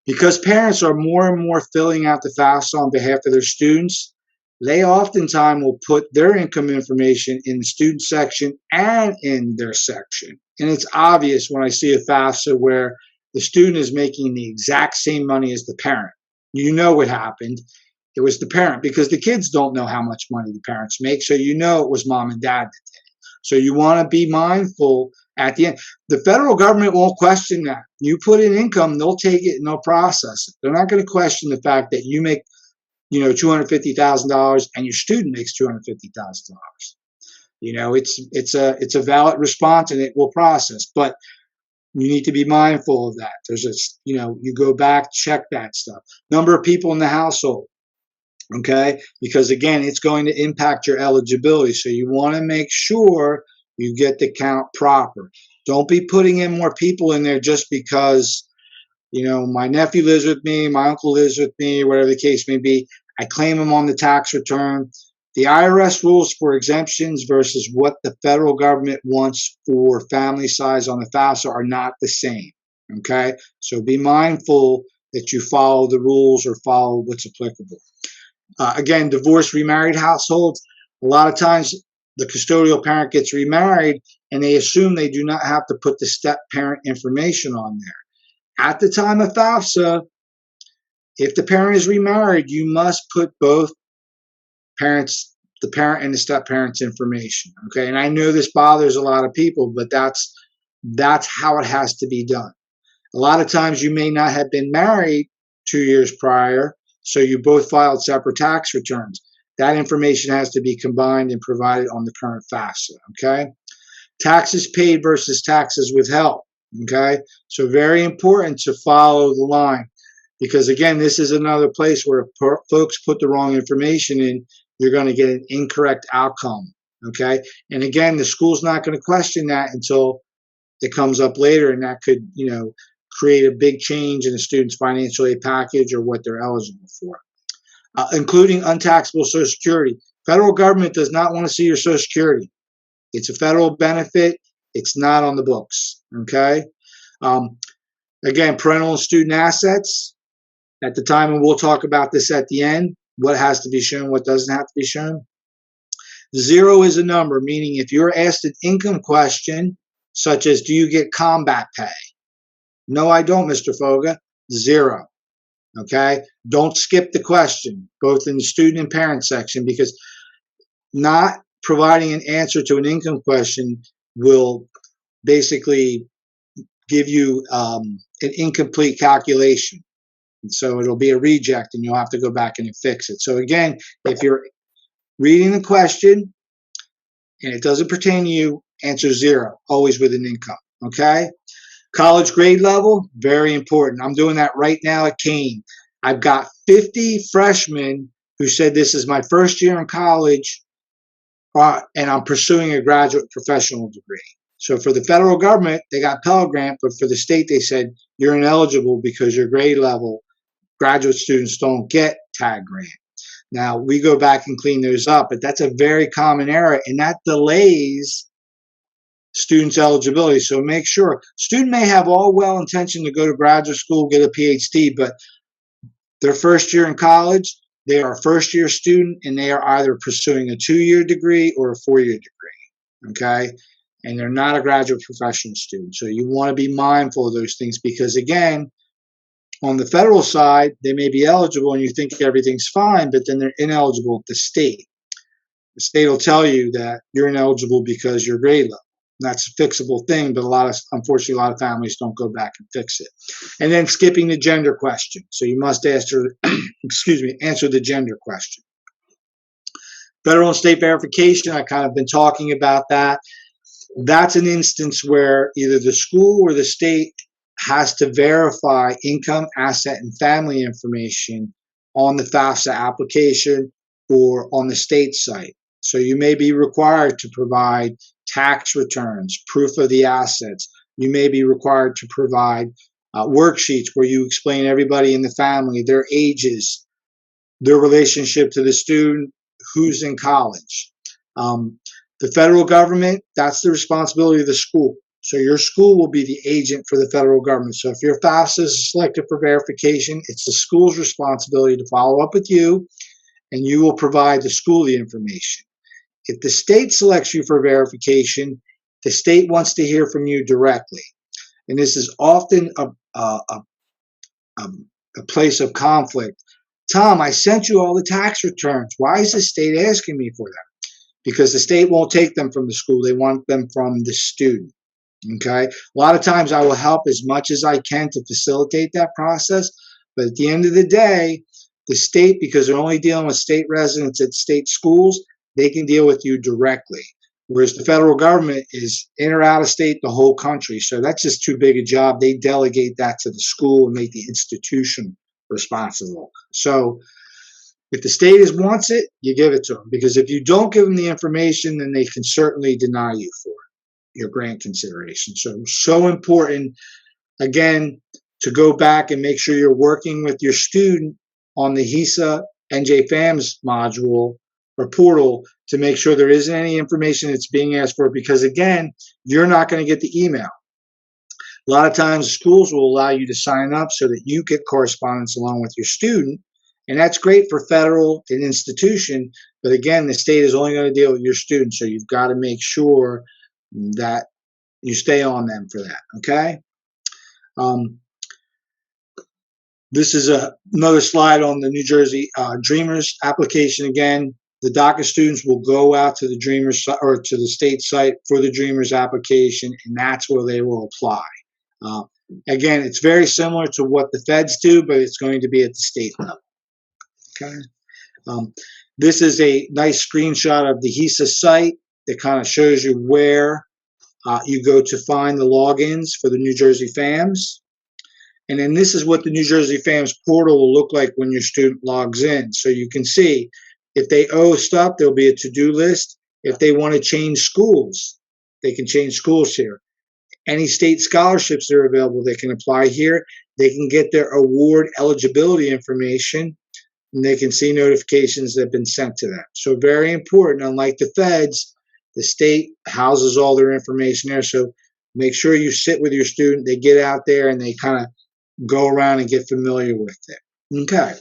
Because parents are more and more filling out the FAFSA on behalf of their students, they oftentimes will put their income information in the student section and in their section. And it's obvious when I see a FAFSA where the student is making the exact same money as the parent. You know what happened. It was the parent, because the kids don't know how much money the parents make, so you know it was mom and dad that did. So you want to be mindful at the end. The federal government won't question that. You put in income, they'll take it and they'll process it. They're not going to question the fact that you make, $250,000 and your student makes $250,000. It's a valid response and it will process, but you need to be mindful of that. There's you go back, check that stuff. Number of people in the household. Okay, because again, it's going to impact your eligibility. So you want to make sure you get the count proper. Don't be putting in more people in there just because, my nephew lives with me, my uncle lives with me, whatever the case may be. I claim them on the tax return. The IRS rules for exemptions versus what the federal government wants for family size on the FAFSA are not the same. Okay, so be mindful that you follow the rules or follow what's applicable. Again, divorced, remarried households, a lot of times the custodial parent gets remarried and they assume they do not have to put the step parent information on there. At the time of FAFSA, if the parent is remarried, you must put both parents, the parent and the step parent's information. Okay, and I know this bothers a lot of people, but that's how it has to be done. A lot of times you may not have been married 2 years prior, so you both filed separate tax returns. That information has to be combined and provided on the current FAFSA, okay? Taxes paid versus taxes withheld, okay? So very important to follow the line, because again, this is another place where folks put the wrong information in, you're going to get an incorrect outcome, okay? And again, the school's not going to question that until it comes up later, and that could, create a big change in a student's financial aid package or what they're eligible for, including untaxable Social Security. Federal government does not want to see your Social Security. It's a federal benefit. It's not on the books, okay? Again, parental and student assets. at the time, and we'll talk about this at the end, what has to be shown, what doesn't have to be shown. 0 is a number, meaning if you're asked an income question, such as, do you get combat pay? No, I don't, Mr. Foga. 0. Okay? Don't skip the question, both in the student and parent section, because not providing an answer to an income question will basically give you an incomplete calculation. And so it'll be a reject and you'll have to go back and fix it. So again, if you're reading the question and it doesn't pertain to you, answer 0, always with an income, okay? College grade level, very important. I'm doing that right now at Kane. I've got 50 freshmen who said this is my first year in college and I'm pursuing a graduate professional degree. So for the federal government, they got Pell Grant, but for the state, they said you're ineligible because your grade level, graduate students don't get TAG grant. Now, we go back and clean those up, but that's a very common error, and that delays students' eligibility. So make sure, student may have all well intention to go to graduate school, get a PhD, but their first year in college, they are a first-year student, and they are either pursuing a 2-year degree or a 4-year degree, okay? And they're not a graduate professional student. So you want to be mindful of those things because, again, on the federal side, they may be eligible and you think everything's fine, but then they're ineligible at the state. The state will tell you that you're ineligible because your grade level. And that's a fixable thing, but unfortunately, a lot of families don't go back and fix it. And then skipping the gender question. So you must answer the gender question. Federal and state verification, I kind of been talking about that. That's an instance where either the school or the state has to verify income, asset, and family information on the FAFSA application or on the state site. So you may be required to provide tax returns, proof of the assets. You may be required to provide worksheets where you explain everybody in the family, their ages, their relationship to the student, who's in college. The federal government, that's the responsibility of the school. So your school will be the agent for the federal government. So if your FAFSA is selected for verification, it's the school's responsibility to follow up with you, and you will provide the school the information. If the state selects you for verification, the state wants to hear from you directly. And this is often a place of conflict. Tom, I sent you all the tax returns. Why is the state asking me for them? Because the state won't take them from the school. They want them from the student. Okay? A lot of times I will help as much as I can to facilitate that process. But at the end of the day, the state, because they're only dealing with state residents at state schools, they can deal with you directly. Whereas the federal government is in or out of state the whole country. So that's just too big a job. They delegate that to the school and make the institution responsible. So if the state wants it, you give it to them. Because if you don't give them the information, then they can certainly deny you for your grant consideration. So important, again, to go back and make sure you're working with your student on the HESAA NJ-FAMS module or portal to make sure there isn't any information that's being asked for, because again, you're not going to get the email. A lot of times schools will allow you to sign up so that you get correspondence along with your student, and that's great for federal and institution, but again, the state is only going to deal with your student, so you've got to make sure that you stay on them for that, okay? This is another slide on the New Jersey Dreamers application. Again, the DACA students will go out to the Dreamers or to the state site for the Dreamers application, and that's where they will apply. Again, it's very similar to what the feds do, but it's going to be at the state level. Okay. This is a nice screenshot of the HESAA site that kind of shows you where you go to find the logins for the New Jersey FAMS. And then this is what the New Jersey FAMS portal will look like when your student logs in. So you can see if they owe stuff, there'll be a to-do list. If they want to change schools, they can change schools here. Any state scholarships that are available, they can apply here. They can get their award eligibility information, and they can see notifications that have been sent to them. So very important. Unlike the feds, the state houses all their information there. So make sure you sit with your student. They get out there and they kind of go around and get familiar with it. Okay.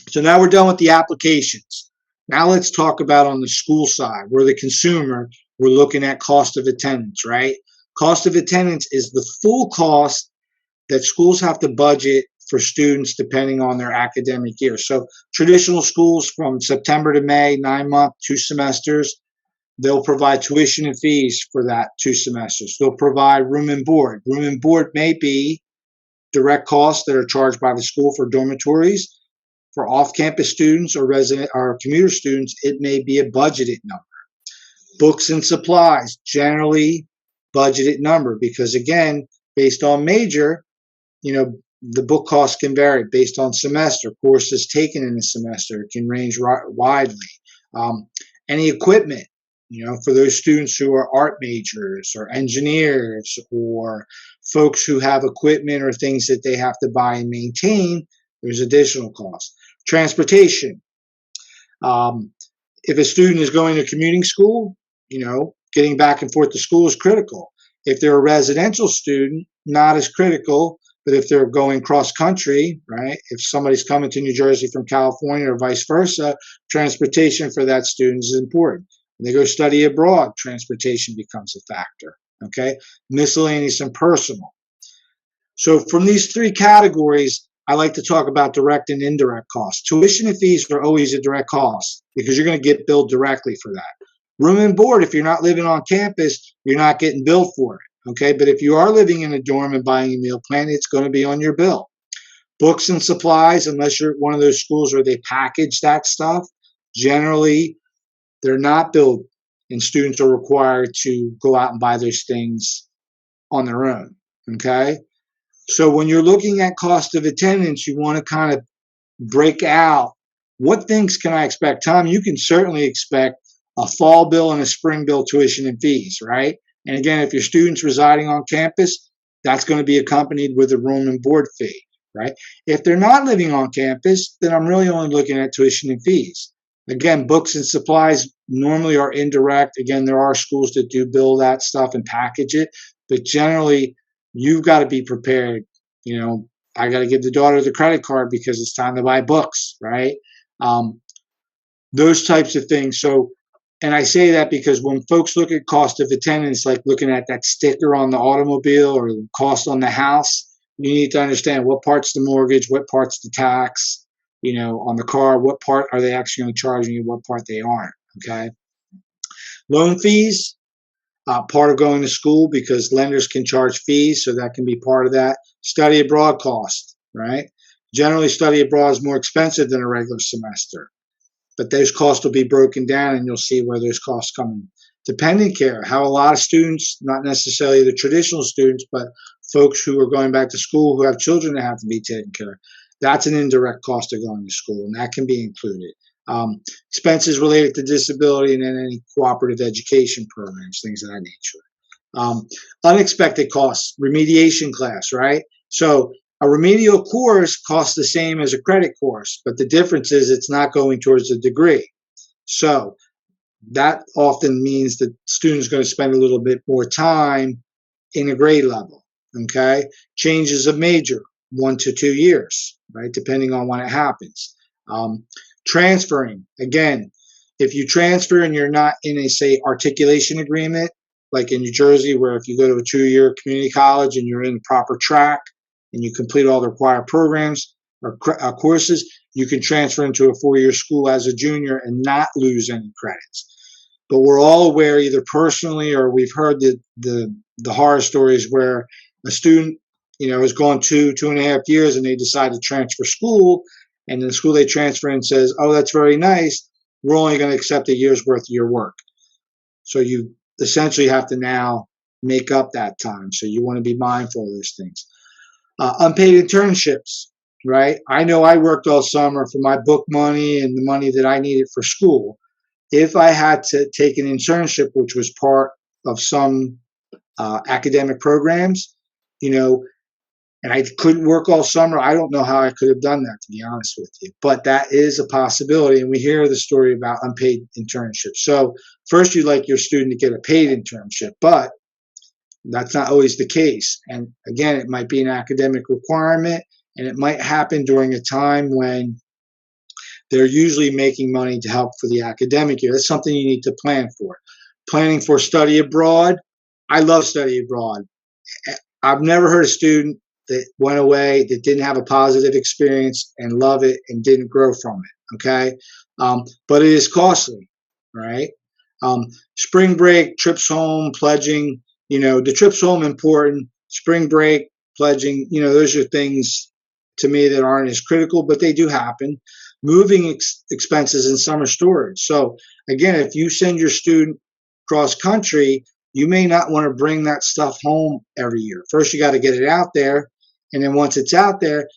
So now we're done with the applications. Now let's talk about on the school side. We're the consumer. We're looking at cost of attendance, right? Cost of attendance is the full cost that schools have to budget for students depending on their academic year. So traditional schools from September to May, 9-month, 2 semesters, they'll provide tuition and fees for that 2 semesters. They'll provide room and board. Room and board may be direct costs that are charged by the school for dormitories. For off-campus students or resident or commuter students, it may be a budgeted number. Books and supplies, generally budgeted number, because again, based on major, the book costs can vary based on semester. Courses taken in a semester can range widely. Any equipment, for those students who are art majors or engineers or folks who have equipment or things that they have to buy and maintain, there's additional costs. Transportation. If a student is going to commuting school, getting back and forth to school is critical. If they're a residential student, not as critical, but if they're going cross country, right? If somebody's coming to New Jersey from California or vice versa, transportation for that student is important. When they go study abroad, transportation becomes a factor, okay? Miscellaneous and personal. So from these 3 categories, I like to talk about direct and indirect costs. Tuition and fees are always a direct cost because you're going to get billed directly for that. Room and board, if you're not living on campus, you're not getting billed for it, okay? But if you are living in a dorm and buying a meal plan, it's going to be on your bill. Books and supplies, unless you're at one of those schools where they package that stuff, generally they're not billed, and students are required to go out and buy those things on their own, okay? So when you're looking at cost of attendance, you want to kind of break out what things can I expect. Tom, you can certainly expect a fall bill and a spring bill tuition and fees, right? And again, if your student's residing on campus, that's going to be accompanied with a room and board fee, right? If they're not living on campus, then I'm really only looking at tuition and fees. Again, books and supplies normally are indirect. Again, there are schools that do bill that stuff and package it, but generally, you've got to be prepared. I got to give the daughter the credit card because it's time to buy books, right? Those types of things. So, and I say that because when folks look at cost of attendance, like looking at that sticker on the automobile or cost on the house, you need to understand what part's the mortgage, what part's the tax, on the car, what part are they actually going to charge you, what part they aren't, okay? Loan fees. Part of going to school because lenders can charge fees, so that can be part of that. Study abroad cost, right? Generally, study abroad is more expensive than a regular semester, but those costs will be broken down and you'll see where those costs come in. Dependent care, how a lot of students, not necessarily the traditional students, but folks who are going back to school who have children that have to be taken care of, that's an indirect cost of going to school, and that can be included. Expenses related to disability, and then any cooperative education programs, things of that nature. Unexpected costs, remediation class, right? So a remedial course costs the same as a credit course, but the difference is it's not going towards a degree. So that often means that students are going to spend a little bit more time in a grade level, okay? Changes of major, 1 to 2 years, right? Depending on when it happens. Transferring, again, if you transfer and you're not in a, say, articulation agreement, like in New Jersey, where if you go to a 2-year community college and you're in proper track and you complete all the required programs or courses, you can transfer into a 4-year school as a junior and not lose any credits. But we're all aware, either personally or we've heard the horror stories where a student, has gone 2.5 years and they decide to transfer school. And the school they transfer in says, oh, that's very nice. We're only going to accept a year's worth of your work. So you essentially have to now make up that time. So you want to be mindful of those things. Unpaid internships, right? I know I worked all summer for my book money and the money that I needed for school. If I had to take an internship, which was part of some academic programs, and I couldn't work all summer, I don't know how I could have done that, to be honest with you. But that is a possibility, and we hear the story about unpaid internships. So first you'd like your student to get a paid internship, but that's not always the case. And again, it might be an academic requirement. And it might happen during a time when they're usually making money to help for the academic year. That's something you need to plan for. Planning for study abroad. I love study abroad. I've never heard a student that went away that didn't have a positive experience and love it and didn't grow from it. Okay. But it is costly, right? Spring break, trips home, pledging, the trips home important. Spring break, pledging, those are things to me that aren't as critical, but they do happen. Moving expenses and summer storage. So again, if you send your student cross country, you may not want to bring that stuff home every year. First, you got to get it out there. And then once it's out there,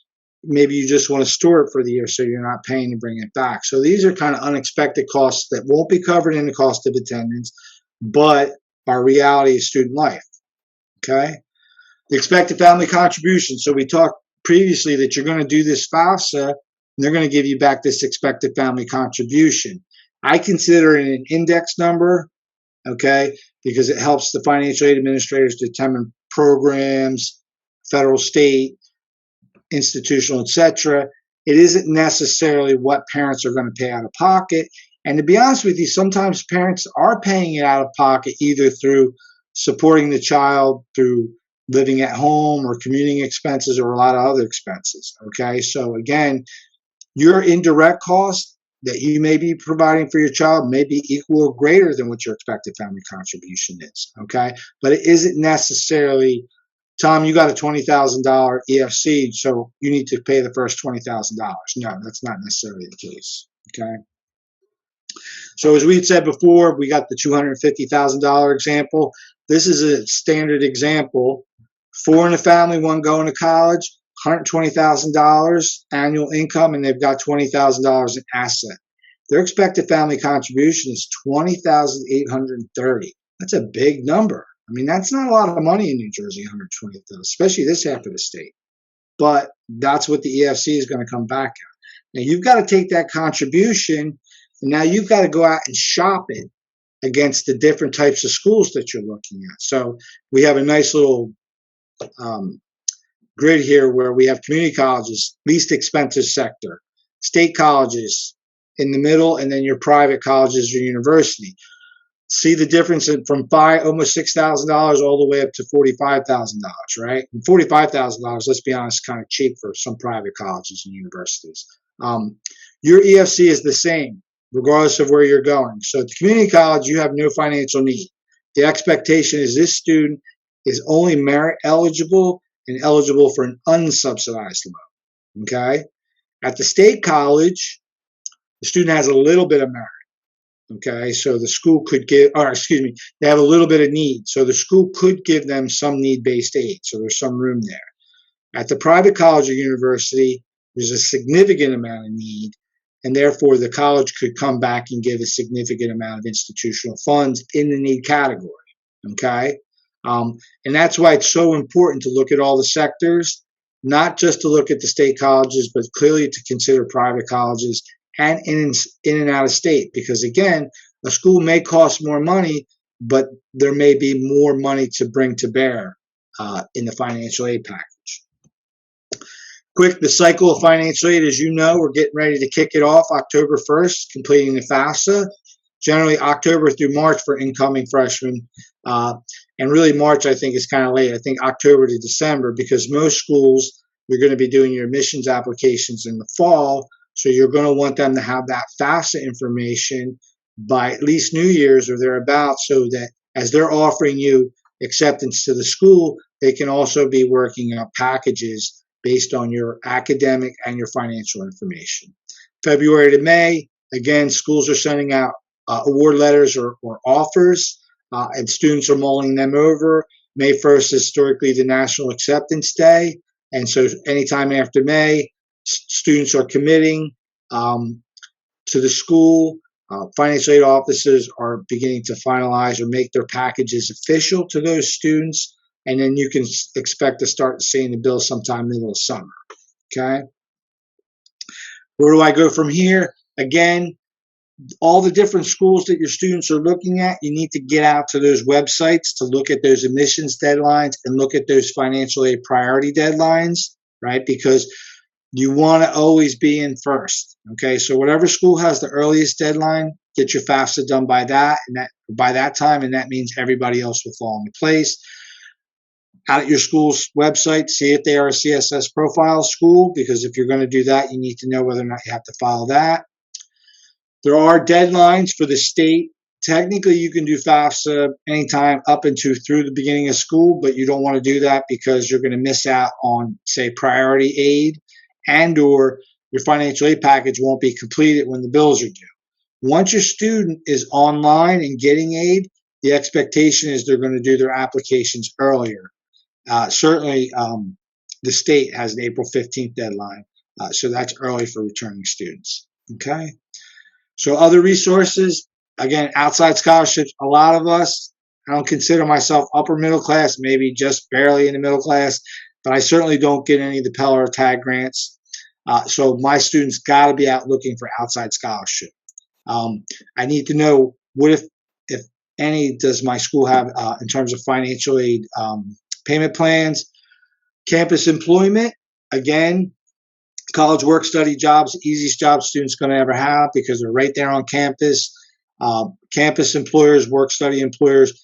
maybe you just want to store it for the year so you're not paying to bring it back. So these are kind of unexpected costs that won't be covered in the cost of attendance, but are reality of student life. Okay. The expected family contribution. So we talked previously that you're going to do this FAFSA, and they're going to give you back this expected family contribution. I consider it an index number, okay, because it helps the financial aid administrators determine programs, federal, state, institutional, etc. It isn't necessarily what parents are going to pay out of pocket. And to be honest with you, sometimes parents are paying it out of pocket either through supporting the child through living at home or commuting expenses or a lot of other expenses. Okay, so again, your indirect cost that you may be providing for your child may be equal or greater than what your expected family contribution is. Okay, but it isn't necessarily, Tom, you got a $20,000 EFC, so you need to pay the first $20,000. No, that's not necessarily the case. Okay. So as we had said before, we got the $250,000 example. This is a standard example. 4 in a family, 1 going to college, $120,000 annual income, and they've got $20,000 in asset. Their expected family contribution is $20,830. That's a big number. I mean, that's not a lot of money in New Jersey, $120,000, especially this half of the state. But that's what the EFC is going to come back at. Now, you've got to take that contribution, and now you've got to go out and shop it against the different types of schools that you're looking at. So we have a nice little grid here where we have community colleges, least expensive sector, state colleges in the middle, and then your private colleges or university. See the difference from almost $6,000 all the way up to $45,000, right? And $45,000, let's be honest, is kind of cheap for some private colleges and universities. Your EFC is the same, regardless of where you're going. So at the community college, you have no financial need. The expectation is this student is only merit eligible and eligible for an unsubsidized loan, okay? At the state college, the student has a little bit of merit. Okay, so the school could give, they have a little bit of need. So the school could give them some need-based aid. So there's some room there. At the private college or university, there's a significant amount of need, and therefore the college could come back and give a significant amount of institutional funds in the need category. Okay, and that's why it's so important to look at all the sectors, not just to look at the state colleges, but clearly to consider private colleges and in and out of state, because again, a school may cost more money, but there may be more money to bring to bear in the financial aid package. Quick, the cycle of financial aid, as you know, we're getting ready to kick it off October 1st, completing the FAFSA. Generally October through March for incoming freshmen. And really March, I think, is kind of late. I think October to December, because most schools, you're going to be doing your admissions applications in the fall. So you're going to want them to have that FAFSA information by at least New Year's or thereabouts, so that as they're offering you acceptance to the school, they can also be working out packages based on your academic and your financial information. February to May, again, schools are sending out award letters or offers, and students are mulling them over. May 1st is historically the National Acceptance Day, and so anytime after May, students are committing to the school. Financial aid officers are beginning to finalize or make their packages official to those students, and then you can expect to start seeing the bill sometime middle of summer. Okay, where do I go from here? Again, all the different schools that your students are looking at, you need to get out to those websites to look at those admissions deadlines and look at those financial aid priority deadlines, right? Because you want to always be in first. Okay, so whatever school has the earliest deadline, get your FAFSA done by that time, and that means everybody else will fall into place. Out at your school's website, see if they are a CSS profile school, because if you're going to do that, you need to know whether or not you have to file that. There are deadlines for the state. Technically, you can do FAFSA anytime up into through the beginning of school, but you don't want to do that because you're going to miss out on, say, priority aid, and or your financial aid package won't be completed when the bills are due. Once your student is online and getting aid, the expectation is they're going to do their applications earlier. Certainly, the state has an April 15th deadline, so that's early for returning students. Okay. So other resources, again, outside scholarships, a lot of us, I don't consider myself upper middle class, maybe just barely in the middle class, but I certainly don't get any of the Pell or TAG grants. So my students got to be out looking for outside scholarship. I need to know what, if any, does my school have in terms of financial aid payment plans. Campus employment, again, college work study jobs, easiest job students going to ever have because they're right there on campus. Campus employers, work study employers,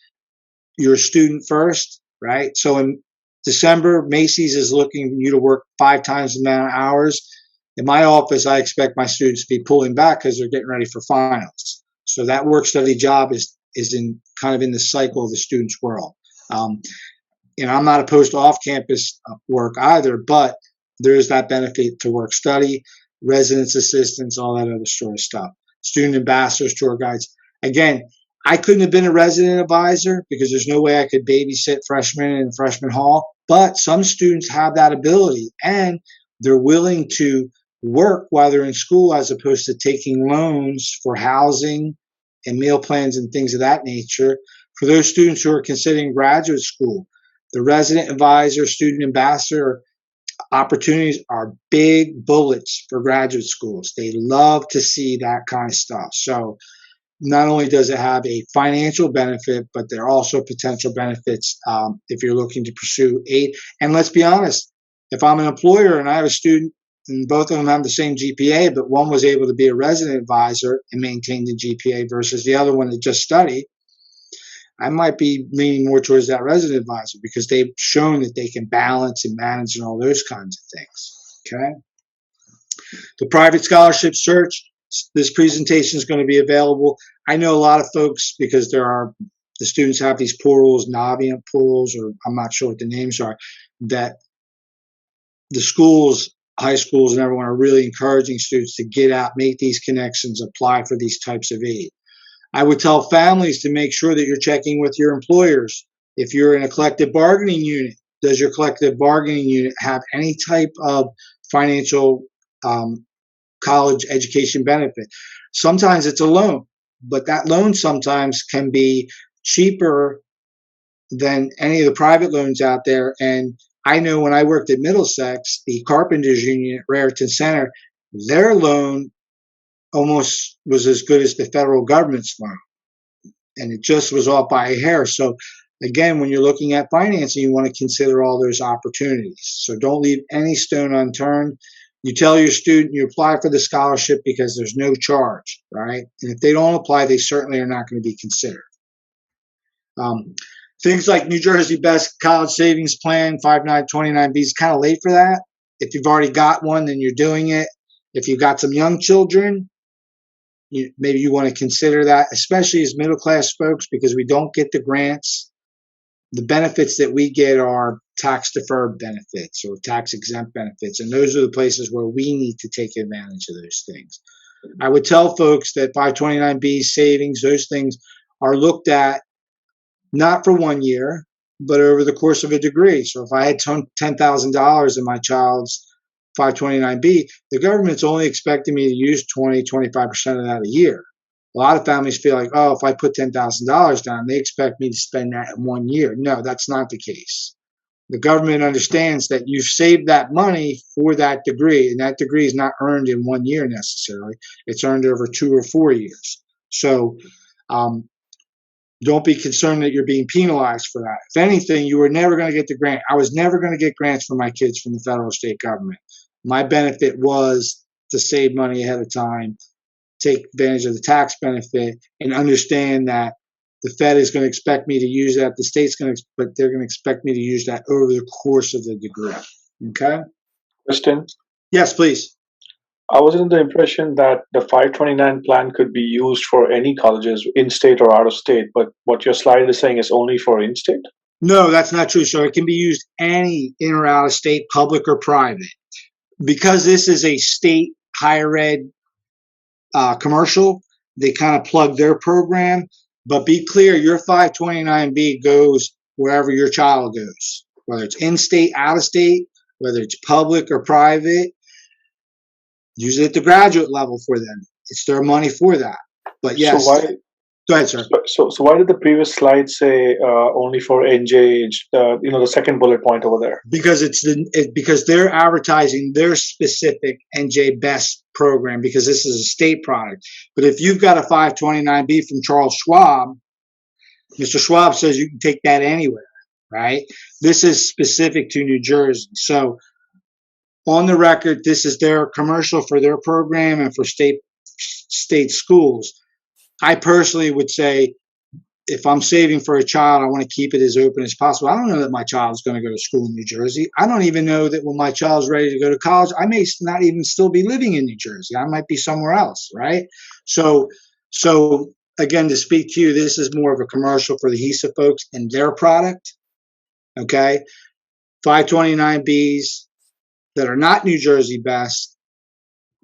you're a student first, right? So in December, Macy's is looking for you to work 5 times the amount of hours. In my office, I expect my students to be pulling back because they're getting ready for finals. So that work study job is in kind of in the cycle of the student's world. I'm not opposed to off-campus work either, but there is that benefit to work study, residence assistants, all that other sort of stuff. Student ambassadors, tour guides. Again, I couldn't have been a resident advisor because there's no way I could babysit freshmen in freshman hall, but some students have that ability and they're willing to work while they're in school as opposed to taking loans for housing and meal plans and things of that nature. For those students who are considering graduate school, the resident advisor, student ambassador opportunities are big bullets for graduate schools. They love to see that kind of stuff. So not only does it have a financial benefit, but there are also potential benefits if you're looking to pursue aid. And let's be honest, if I'm an employer and I have a student and both of them have the same GPA, but one was able to be a resident advisor and maintain the GPA versus the other one that just studied, I might be leaning more towards that resident advisor because they've shown that they can balance and manage and all those kinds of things. Okay. The private scholarship search, this presentation is going to be available. I know a lot of folks because the students have these portals, Navient portals, or I'm not sure what the names are, that the schools, high schools and everyone are really encouraging students to get out, make these connections, apply for these types of aid. I would tell families to make sure that you're checking with your employers. If you're in a collective bargaining unit, does your collective bargaining unit have any type of financial college education benefit? Sometimes it's a loan, but that loan sometimes can be cheaper than any of the private loans out there. And I know when I worked at Middlesex, the Carpenters Union at Raritan Center, their loan almost was as good as the federal government's loan. And it just was off by a hair. So again, when you're looking at financing, you want to consider all those opportunities. So don't leave any stone unturned. You tell your student you apply for the scholarship because there's no charge, right? And if they don't apply, they certainly are not going to be considered. Things like New Jersey Best College Savings Plan, 5929B is kind of late for that. If you've already got one, then you're doing it. If you've got some young children, maybe you want to consider that, especially as middle class folks, because we don't get the grants. The benefits that we get are tax deferred benefits or tax exempt benefits. And those are the places where we need to take advantage of those things. I would tell folks that 529B savings, those things are looked at not for 1 year, but over the course of a degree. So if I had $10,000 in my child's 529B, the government's only expecting me to use 20, 25% of that a year. A lot of families feel like, oh, if I put $10,000 down, they expect me to spend that in 1 year. No, that's not the case. The government understands that you've saved that money for that degree, and that degree is not earned in 1 year necessarily. It's earned over 2 or 4 years. So Don't be concerned that you're being penalized for that. If anything, you were never going to get the grant. I was never going to get grants for my kids from the federal or state government. My benefit was to save money ahead of time, take advantage of the tax benefit, and understand that the Fed is going to expect me to use that. The state's going to, but they're going to expect me to use that over the course of the degree. Okay. Question. Yes, please. I was under the impression that the 529 plan could be used for any colleges, in-state or out of state, but what your slide is saying is only for in-state? No, that's not true. So it can be used any in or out of state, public or private. Because this is a state higher ed commercial, they kind of plug their program. But be clear, your 529B goes wherever your child goes, whether it's in-state, out of state, whether it's public or private. Use it at the graduate level for them. It's their money for that. But yes, So why? Go ahead, sir. So why did the previous slide say only for NJ? The second bullet point over there. Because because they're advertising their specific NJ Best program because this is a state product. But if you've got a 529B from Charles Schwab, Mr. Schwab says you can take that anywhere, right? This is specific to New Jersey. So on the record, this is their commercial for their program and for state schools. I personally would say, if I'm saving for a child, I want to keep it as open as possible. I don't know that my child is going to go to school in New Jersey. I don't even know that when my child's ready to go to college, I may not even still be living in New Jersey. I might be somewhere else, right? So again, to speak to you, this is more of a commercial for the HESAA folks and their product, okay? 529Bs that are not New Jersey Best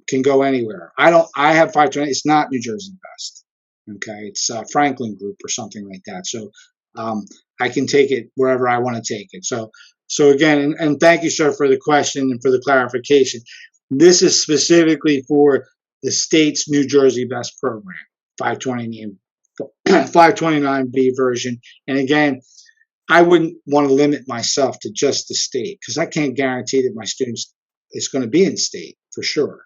can go anywhere. I have 520. It's not New Jersey Best. Okay, it's Franklin Group or something like that. So I can take it wherever I want to take it. So again, and thank you, sir, for the question and for the clarification. This is specifically for the state's New Jersey Best program, 529B version. And again, I wouldn't want to limit myself to just the state because I can't guarantee that my students is going to be in state for sure.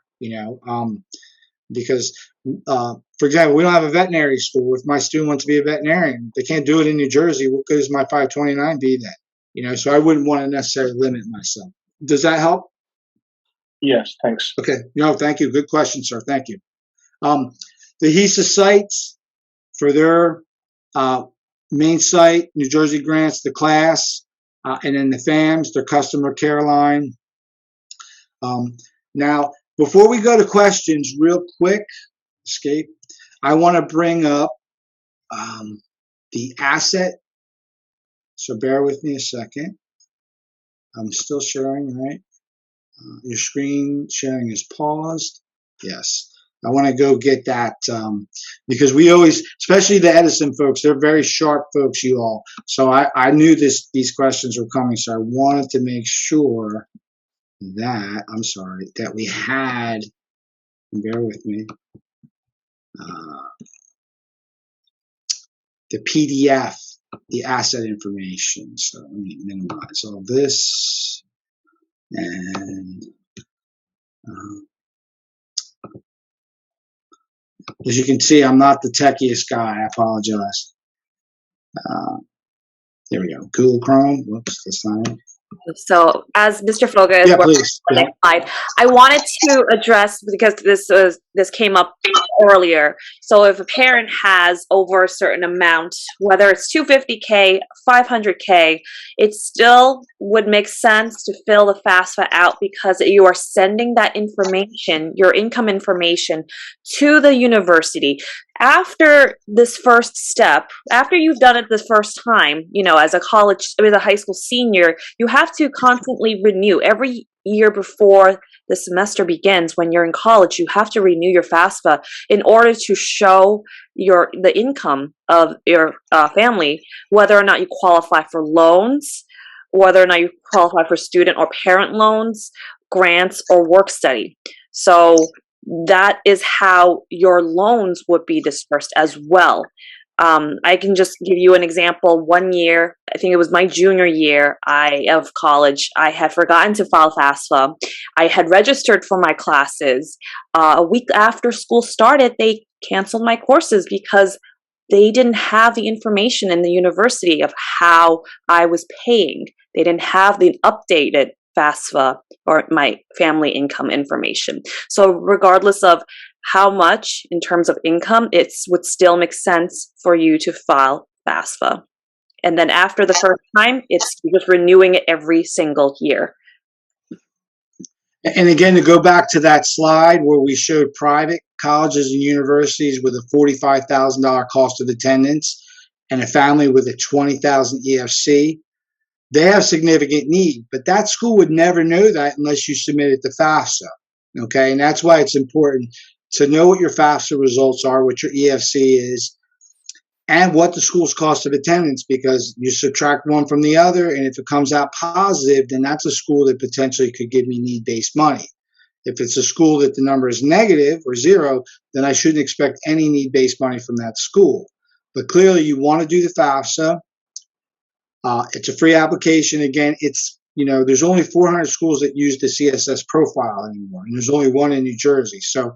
Because, for example, we don't have a veterinary school. If my student wants to be a veterinarian, they can't do it in New Jersey. What good is my 529B then? So I wouldn't want to necessarily limit myself. Does that help? Yes, thanks. Okay. No, thank you. Good question, sir. Thank you. The HESAA sites for their main site, New Jersey Grants, the class, and then the FAMs, their customer care line. Now, before we go to questions, real quick, escape, I want to bring up the asset. So bear with me a second. I'm still sharing, right? Your screen sharing is paused. Yes. I want to go get that because we always, especially the Edison folks, they're very sharp folks, you all. So I knew these questions were coming, so I wanted to make sure that, that we had, bear with me, the PDF, the asset information. So let me minimize all this and as you can see, I'm not the techiest guy. I apologize. There we go. Google Chrome. Whoops, that's not it. So as Mr. Foga is working on the next slide, I wanted to address, because this came up earlier. So if a parent has over a certain amount, whether it's $250K, $500K, it still would make sense to fill the FAFSA out because you are sending that information, your income information, to the university. After this first step, after you've done it the first time, as a high school senior, you have to constantly renew every year before the semester begins. When you're in college, you have to renew your FAFSA in order to show the income of your family, whether or not you qualify for loans, whether or not you qualify for student or parent loans, grants, or work study. So that is how your loans would be dispersed as well. I can just give you an example. One year, I think it was my junior year of college, I had forgotten to file FAFSA. I had registered for my classes. A week after school started, they canceled my courses because they didn't have the information in the university of how I was paying. They didn't have the updated FAFSA or my family income information. So regardless of how much in terms of income, it would still make sense for you to file FAFSA. And then after the first time, it's just renewing it every single year. And again, to go back to that slide where we showed private colleges and universities with a $45,000 cost of attendance and a family with a $20,000 EFC, they have significant need, but that school would never know that unless you submit it to FAFSA. Okay, and that's why it's important to know what your FAFSA results are, what your EFC is, and what the school's cost of attendance, because you subtract one from the other, and if it comes out positive, then that's a school that potentially could give me need-based money. If it's a school that the number is negative or zero, then I shouldn't expect any need-based money from that school. But clearly, you want to do the FAFSA. It's a free application. Again, it's, there's only 400 schools that use the CSS profile anymore, and there's only one in New Jersey. So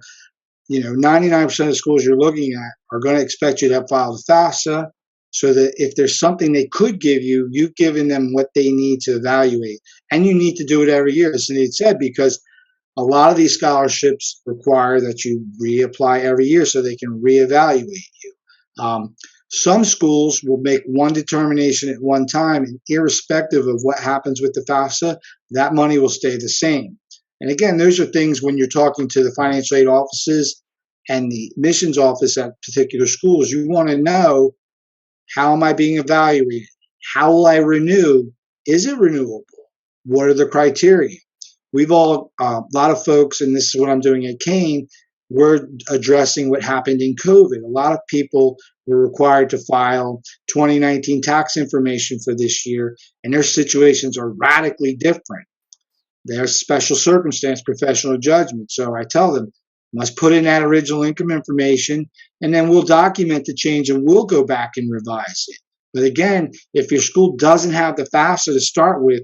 99% of the schools you're looking at are going to expect you to have filed a FAFSA, so that if there's something they could give you, you've given them what they need to evaluate. And you need to do it every year, as Cindy said, because a lot of these scholarships require that you reapply every year so they can reevaluate you. Some schools will make one determination at one time, and irrespective of what happens with the FAFSA, that money will stay the same. And again, those are things when you're talking to the financial aid offices and the admissions office at particular schools, you want to know, how am I being evaluated? How will I renew? Is it renewable? What are the criteria? We've all, a lot of folks, and this is what I'm doing at Kane, we're addressing what happened in COVID. A lot of people were required to file 2019 tax information for this year, and their situations are radically different. There's special circumstance, professional judgment. So I tell them, must put in that original income information, and then we'll document the change and we'll go back and revise it. But again, if your school doesn't have the FAFSA to start with,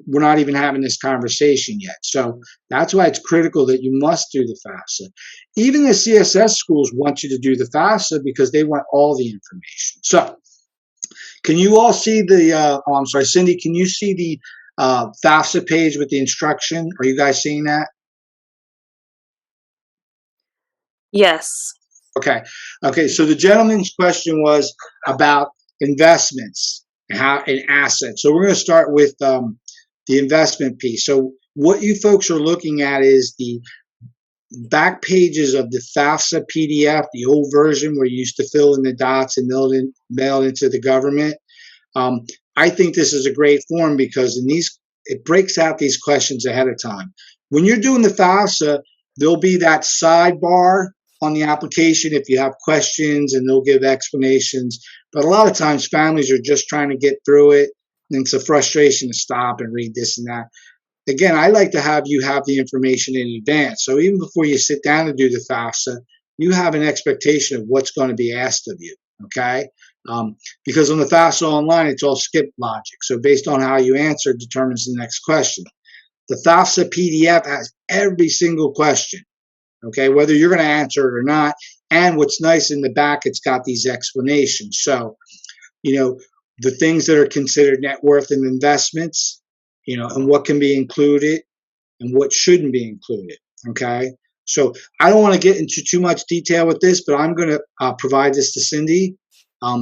we're not even having this conversation yet. So that's why it's critical that you must do the FAFSA. Even the CSS schools want you to do the FAFSA because they want all the information. So can you all see the, I'm sorry, Cindy, can you see the FAFSA page with the instruction? Are you guys seeing that? Yes. Okay. So the gentleman's question was about investments and assets. So we're going to start with the investment piece. So what you folks are looking at is the back pages of the FAFSA PDF, the old version where you used to fill in the dots and mail into the government. I think this is a great form because it breaks out these questions ahead of time. When you're doing the FAFSA, there'll be that sidebar on the application if you have questions, and they'll give explanations. But a lot of times families are just trying to get through it, and it's a frustration to stop and read this and that. Again, I like to have you have the information in advance. So even before you sit down to do the FAFSA, you have an expectation of what's going to be asked of you, okay? Because on the FAFSA online, it's all skip logic. So based on how you answer determines the next question. The FAFSA PDF has every single question, okay, whether you're going to answer it or not. And what's nice in the back, it's got these explanations. So, the things that are considered net worth and investments, and what can be included and what shouldn't be included, okay? So I don't want to get into too much detail with this, but I'm going to provide this to Cindy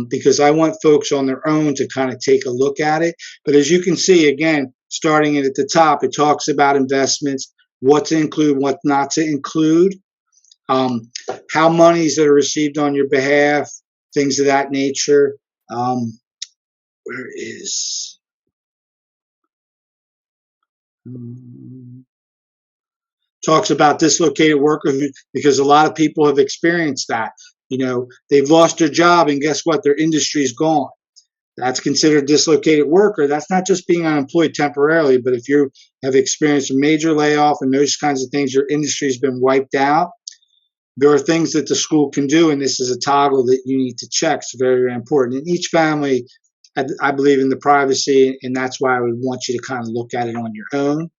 because I want folks on their own to kind of take a look at it. But as you can see, again, starting it at the top, it talks about investments, what to include, what not to include, how monies that are received on your behalf, things of that nature. Where is... talks about dislocated worker because a lot of people have experienced that. They've lost their job, and guess what? Their industry's gone. That's considered dislocated worker. That's not just being unemployed temporarily, but if you have experienced a major layoff and those kinds of things, your industry's been wiped out. There are things that the school can do, and this is a toggle that you need to check. It's very, very important. And each family, I believe in the privacy, and that's why I would want you to kind of look at it on your own.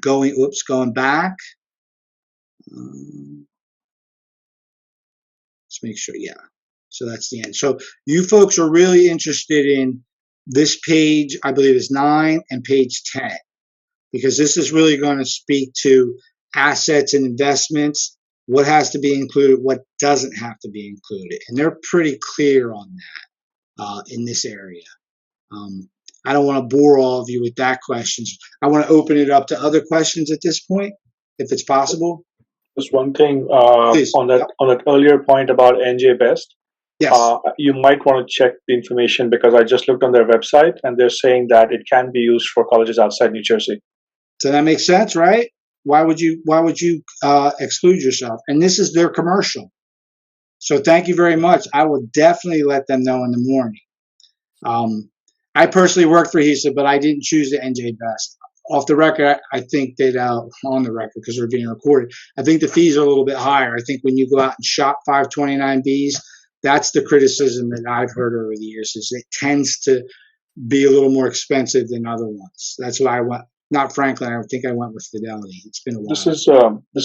Going back. Let's make sure. Yeah. So that's the end. So you folks are really interested in this page, I believe is 9 and page 10, because this is really going to speak to assets and investments, what has to be included, what doesn't have to be included. And they're pretty clear on that in this area. I don't want to bore all of you with that questions. I want to open it up to other questions at this point, if it's possible. Just one thing Please. on that earlier point about NJ Best. Yes. You might want to check the information because I just looked on their website and they're saying that it can be used for colleges outside New Jersey. So that makes sense, right? Why would you exclude yourself? And this is their commercial. So thank you very much. I will definitely let them know in the morning. I personally worked for HESAA, but I didn't choose the NJ Best. Off the record, I think that on the record because we're being recorded, I think the fees are a little bit higher. I think when you go out and shop 529Bs, that's the criticism that I've heard over the years, is it tends to be a little more expensive than other ones. That's why I went, not Franklin, I think I went with Fidelity. It's been a while. This is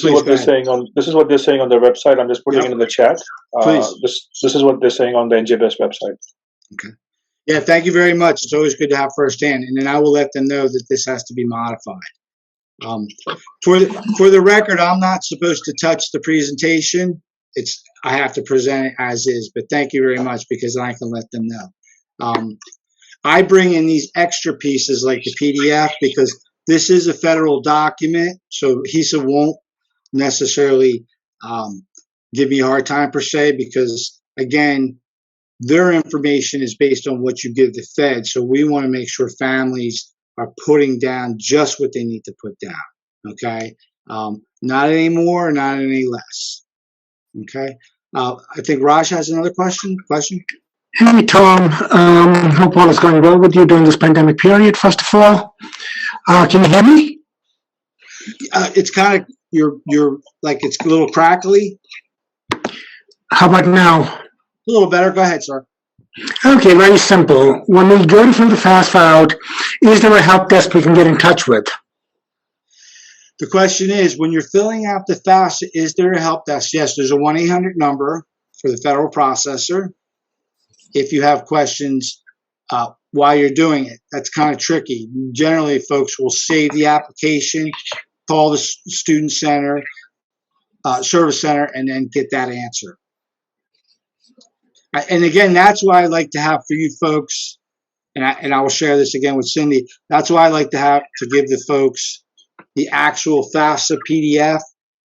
what they're saying on their website. I'm just putting it in the chat. Please. This is what they're saying on the NJBest website. Okay. Yeah, thank you very much. It's always good to have firsthand, and then I will let them know that this has to be modified. For the record, I'm not supposed to touch the presentation. I have to present it as is, but thank you very much because I can let them know. I bring in these extra pieces like the PDF because this is a federal document, so HESAA won't necessarily give me a hard time per se because, again, their information is based on what you give the Fed, so we want to make sure families are putting down just what they need to put down, okay? Not any more, not any less, okay? I think Raj has another question. Hey, Tom. Hope all is going well with you during this pandemic period, first of all. Can you hear me? It's kind of, you're like, it's a little crackly. How about now? A little better. Go ahead, sir. Okay, very simple. When we go to fill the FAFSA out, is there a help desk we can get in touch with? The question is, when you're filling out the FAFSA, is there a help desk? Yes, there's a 1-800 number for the federal processor. If you have questions while you're doing it, that's kind of tricky. Generally, folks will save the application, call the student center, service center, and then get that answer. And again, that's why I like to have for you folks, and I will share this again with Cindy. That's why I like to give the folks the actual FAFSA PDF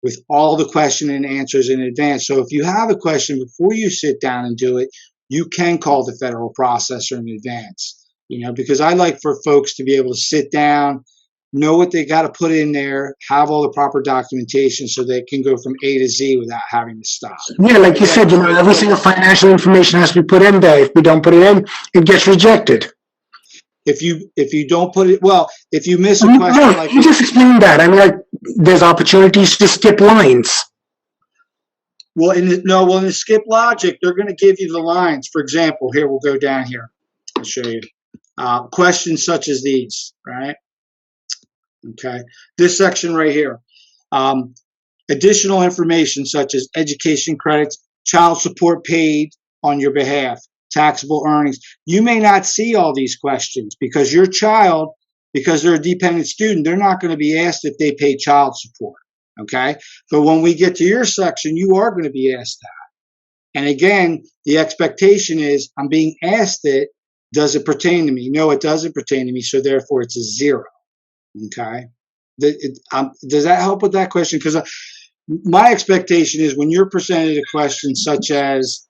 with all the question and answers in advance. So if you have a question before you sit down and do it, you can call the federal processor in advance, because I like for folks to be able to sit down, know what they got to put in there, have all the proper documentation so they can go from A to Z without having to stop. Yeah, like you said, every single financial information has to be put in there. If we don't put it in, it gets rejected. If you don't put it, well, if you miss a question like you just explain that. I mean, like, there's opportunities to skip lines. Well, in the skip logic, they're going to give you the lines. For example, here, we'll go down here. I'll show you. Questions such as these, right? Okay. This section right here. Additional information such as education credits, child support paid on your behalf, taxable earnings. You may not see all these questions because your child, because they're a dependent student, they're not going to be asked if they pay child support. Okay. But when we get to your section, you are going to be asked that. And again, the expectation is I'm being asked it. Does it pertain to me? No, it doesn't pertain to me. So therefore it's a 0. Okay. Does that help with that question? Because my expectation is when you're presented a question such as,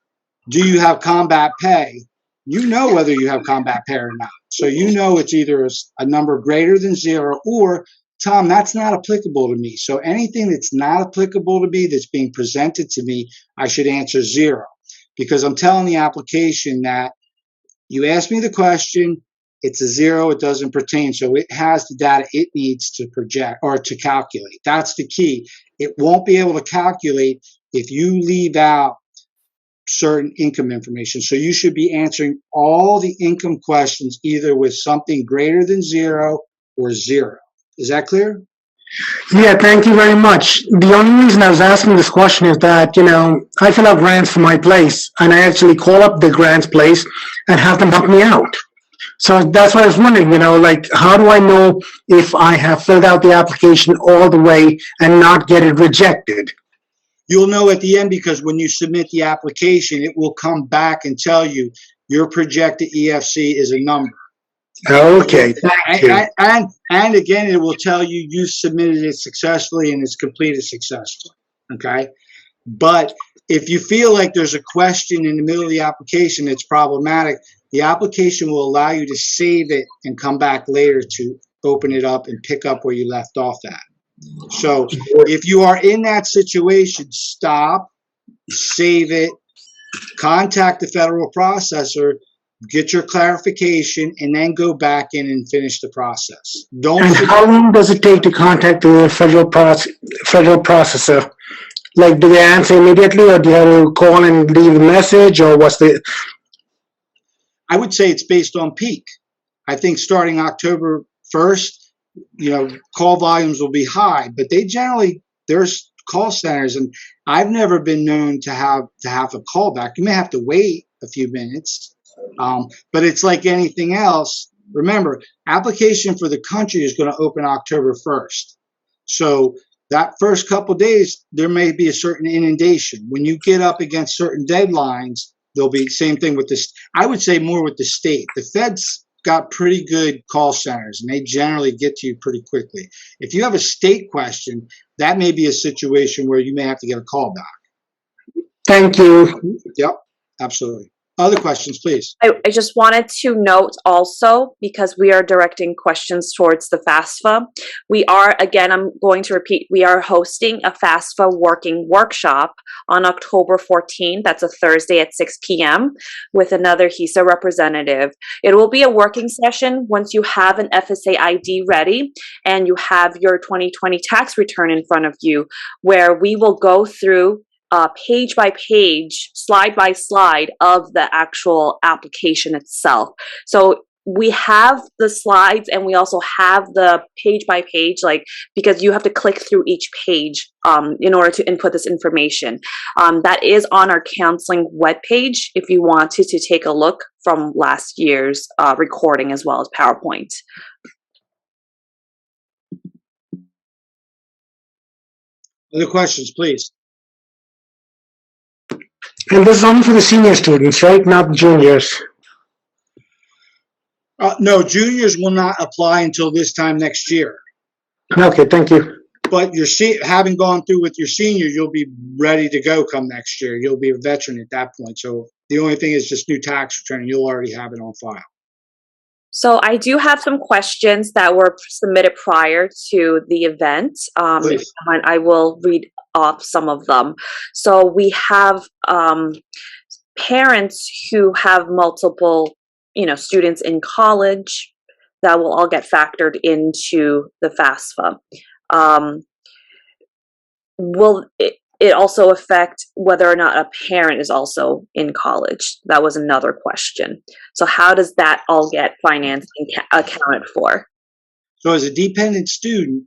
do you have combat pay? You know whether you have combat pay or not. So you know it's either a number greater than 0 or, Tom, that's not applicable to me. So anything that's not applicable to me that's being presented to me, I should answer 0. Because I'm telling the application that you asked me the question, it's a 0, it doesn't pertain. So it has the data it needs to project or to calculate. That's the key. It won't be able to calculate if you leave out certain income information. So you should be answering all the income questions either with something greater than 0 or 0. Is that clear? Yeah, thank you very much. The only reason I was asking this question is that, I fill out grants for my place and I actually call up the grants place and have them help me out. So that's why I was wondering, how do I know if I have filled out the application all the way and not get it rejected? You'll know at the end because when you submit the application, it will come back and tell you your projected EFC is a number. Okay, thank you. And again, it will tell you you submitted it successfully and it's completed successfully. Okay. But if you feel like there's a question in the middle of the application that's problematic, the application will allow you to save it and come back later to open it up and pick up where you left off at. So if you are in that situation, stop, save it, contact the federal processor, get your clarification, and then go back in and finish the process. And how long does it take to contact the federal processor? Like, do they answer immediately, or do you have to call and leave a message, or what's the? I would say it's based on peak. I think starting October 1st, call volumes will be high, but there's call centers, and I've never been known to have a callback. You may have to wait a few minutes, but it's like anything else. Remember, application for the country is going to open October 1st. So that first couple of days, there may be a certain inundation. When you get up against certain deadlines, there'll be same thing with this. I would say more with the state. The feds got pretty good call centers, and they generally get to you pretty quickly. If you have a state question, that may be a situation where you may have to get a call back. Thank you. Yep, absolutely. Other questions, please. I just wanted to note also, because we are directing questions towards the FAFSA, we are, again, I'm going to repeat, we are hosting a FAFSA working workshop on October 14th. That's a Thursday at 6 p.m. with another HESAA representative. It will be a working session once you have an FSA ID ready and you have your 2020 tax return in front of you, where we will go through page by page, slide by slide of the actual application itself. So we have the slides and we also have the page by page, because you have to click through each page in order to input this information. That is on our counseling webpage if you want to take a look from last year's recording as well as PowerPoint. Other questions, please. And this is only for the senior students, right? Not juniors. No, juniors will not apply until this time next year. Okay, thank you. But having gone through with your senior, you'll be ready to go come next year. You'll be a veteran at that point. So the only thing is just new tax return. You'll already have it on file. So I do have some questions that were submitted prior to the event. I will read off some of them. So we have parents who have multiple, students in college that will all get factored into the FAFSA. Will it also affect whether or not a parent is also in college? That was another question. So how does that all get financed and accounted for? So as a dependent student,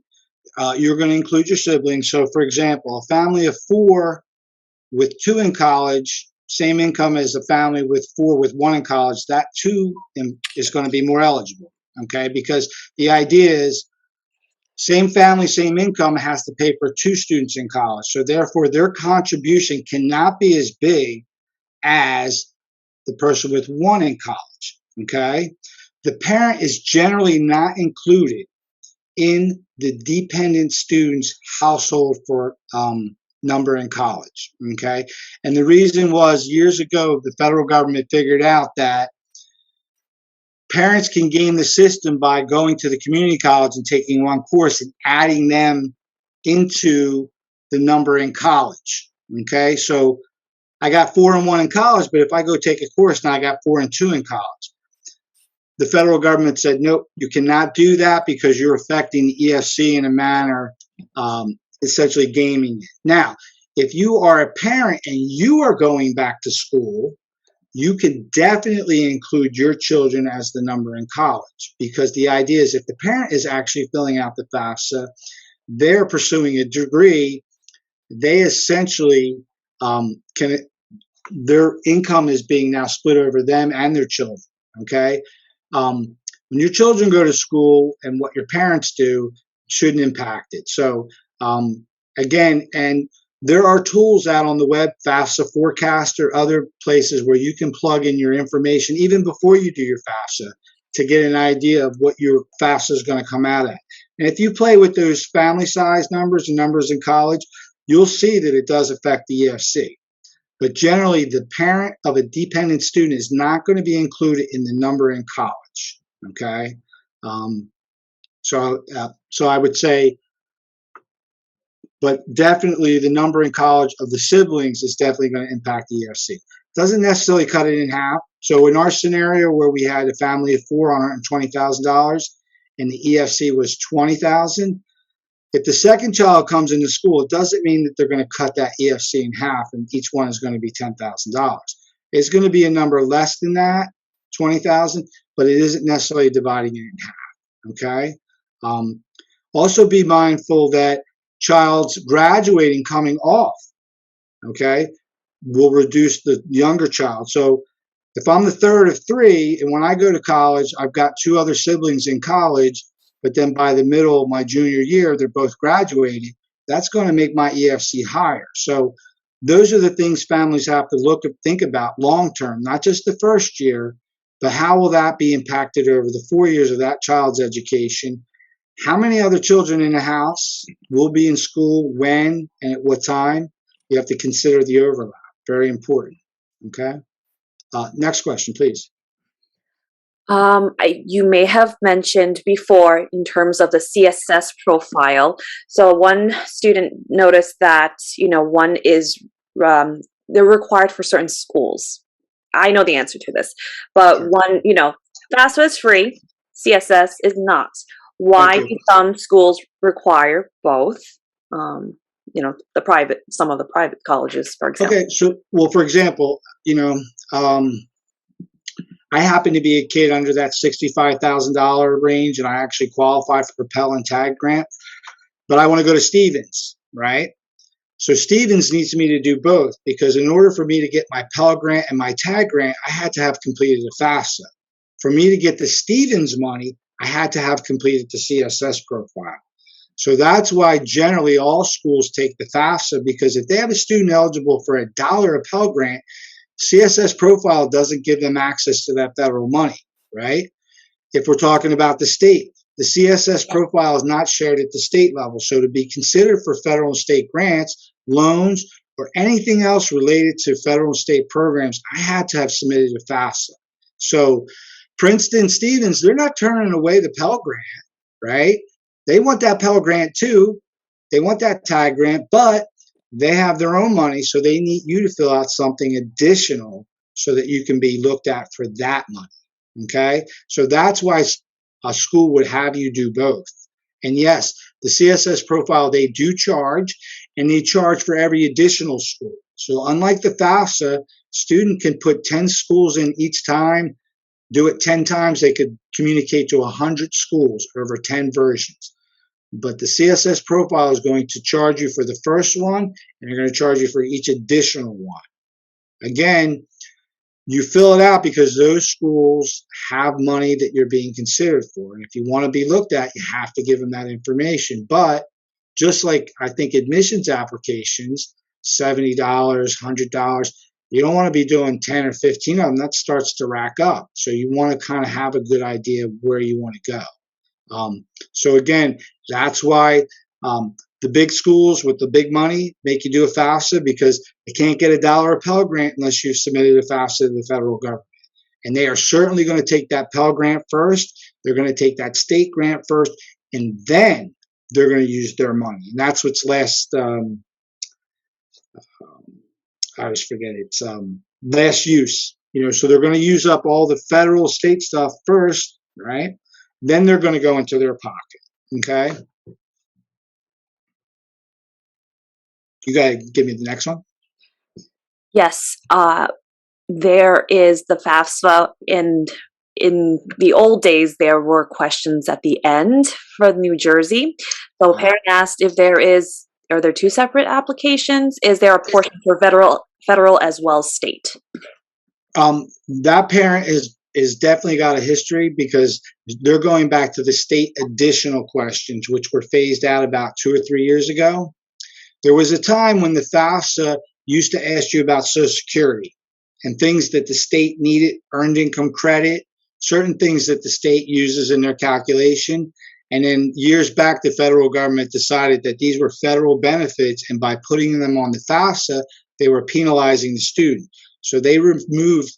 you're going to include your siblings. So for example, a family of 4 with 2 in college, same income as a family with 4 with 1 in college, that 2 is going to be more eligible. Okay, because the idea is same family, same income has to pay for 2 students in college. So therefore, their contribution cannot be as big as the person with 1 in college. Okay, the parent is generally not included in the dependent student's household for number in college. Okay, and the reason was years ago, the federal government figured out that parents can game the system by going to the community college and taking one course and adding them into the number in college. Okay, so I got 4 and 1 in college, but if I go take a course now, I got 4 and 2 in college. The federal government said, nope, you cannot do that because you're affecting the EFC in a manner essentially gaming it. Now, if you are a parent and you are going back to school, you can definitely include your children as the number in college, because the idea is if the parent is actually filling out the FAFSA, they're pursuing a degree, they essentially their income is being now split over them and their children. Okay, when your children go to school and what your parents do shouldn't impact it. So again, and there are tools out on the web, FAFSA Forecaster, other places where you can plug in your information even before you do your FAFSA to get an idea of what your FAFSA is going to come out at. And if you play with those family size numbers and numbers in college, you'll see that it does affect the EFC. But generally, the parent of a dependent student is not going to be included in the number in college. Okay, so I would say, but definitely the number in college of the siblings is definitely going to impact the EFC. Doesn't necessarily cut it in half. So in our scenario where we had a family of four on $120,000 and the EFC was $20,000, if the second child comes into school, it doesn't mean that they're going to cut that EFC in half and each one is going to be $10,000. It's going to be a number less than that, 20,000, but it isn't necessarily dividing it in half. Okay. Also be mindful that child's graduating coming off, okay, will reduce the younger child. So if I'm the third of three and when I go to college, I've got two other siblings in college, but then by the middle of my junior year, they're both graduating, that's going to make my EFC higher. So those are the things families have to think about long term, not just the first year, but how will that be impacted over the 4 years of that child's education? How many other children in the house will be in school, when, and at what time? You have to consider the overlap. Very important. Okay. Next question, please. You may have mentioned before in terms of the CSS profile. So one student noticed that, one is, they're required for certain schools. I know the answer to this, but Sure. one, FAFSA is free, CSS is not. Why do some schools require both? Some of the private colleges, for example. Okay, so, well, for example, I happen to be a kid under that $65,000 range, and I actually qualify for Pell and TAG grant, but I want to go to Stevens, right? So Stevens needs me to do both because in order for me to get my Pell grant and my TAG grant, I had to have completed a FAFSA. For me to get the Stevens money, I had to have completed the CSS profile. So that's why generally all schools take the FAFSA, because if they have a student eligible for $1 a Pell grant, CSS profile doesn't give them access to that federal money, right? If we're talking about the state, the CSS profile is not shared at the state level. So to be considered for federal and state grants, loans, or anything else related to federal and state programs, I had to have submitted a FAFSA. So Princeton, Stevens, they're not turning away the Pell grant, right? They want that Pell grant too. They want that TAG grant, but they have their own money, so they need you to fill out something additional so that you can be looked at for that money, okay? So that's why a school would have you do both. And yes, the CSS profile, they do charge, and they charge for every additional school. So unlike the FAFSA, student can put 10 schools in each time, do it 10 times, they could communicate to 100 schools over 10 versions. But the CSS profile is going to charge you for the first one, and they're going to charge you for each additional one. Again, you fill it out because those schools have money that you're being considered for. And if you want to be looked at, you have to give them that information. But just like I think admissions applications, $70, $100, you don't want to be doing 10 or 15 of them. That starts to rack up. So you want to kind of have a good idea of where you want to go. So again, that's why the big schools with the big money make you do a FAFSA, because they can't get $1 a Pell grant unless you've submitted a FAFSA to the federal government. And they are certainly going to take that Pell grant first. They're going to take that state grant first, and then they're going to use their money. And that's what's last, I always forget it, last use. So they're going to use up all the federal state stuff first, right? Then they're going to go into their pocket, okay? You got to give me the next one. Yes, there is the FAFSA, and in the old days, there were questions at the end for New Jersey. So a parent asked if are there two separate applications? Is there a portion for federal as well as state? That parent is definitely got a history because they're going back to the state additional questions, which were phased out about 2 or 3 years ago. There was a time when the FAFSA used to ask you about Social Security and things that the state needed, earned income credit, certain things that the state uses in their calculation. And then years back, the federal government decided that these were federal benefits, and by putting them on the FAFSA, they were penalizing the student. So they removed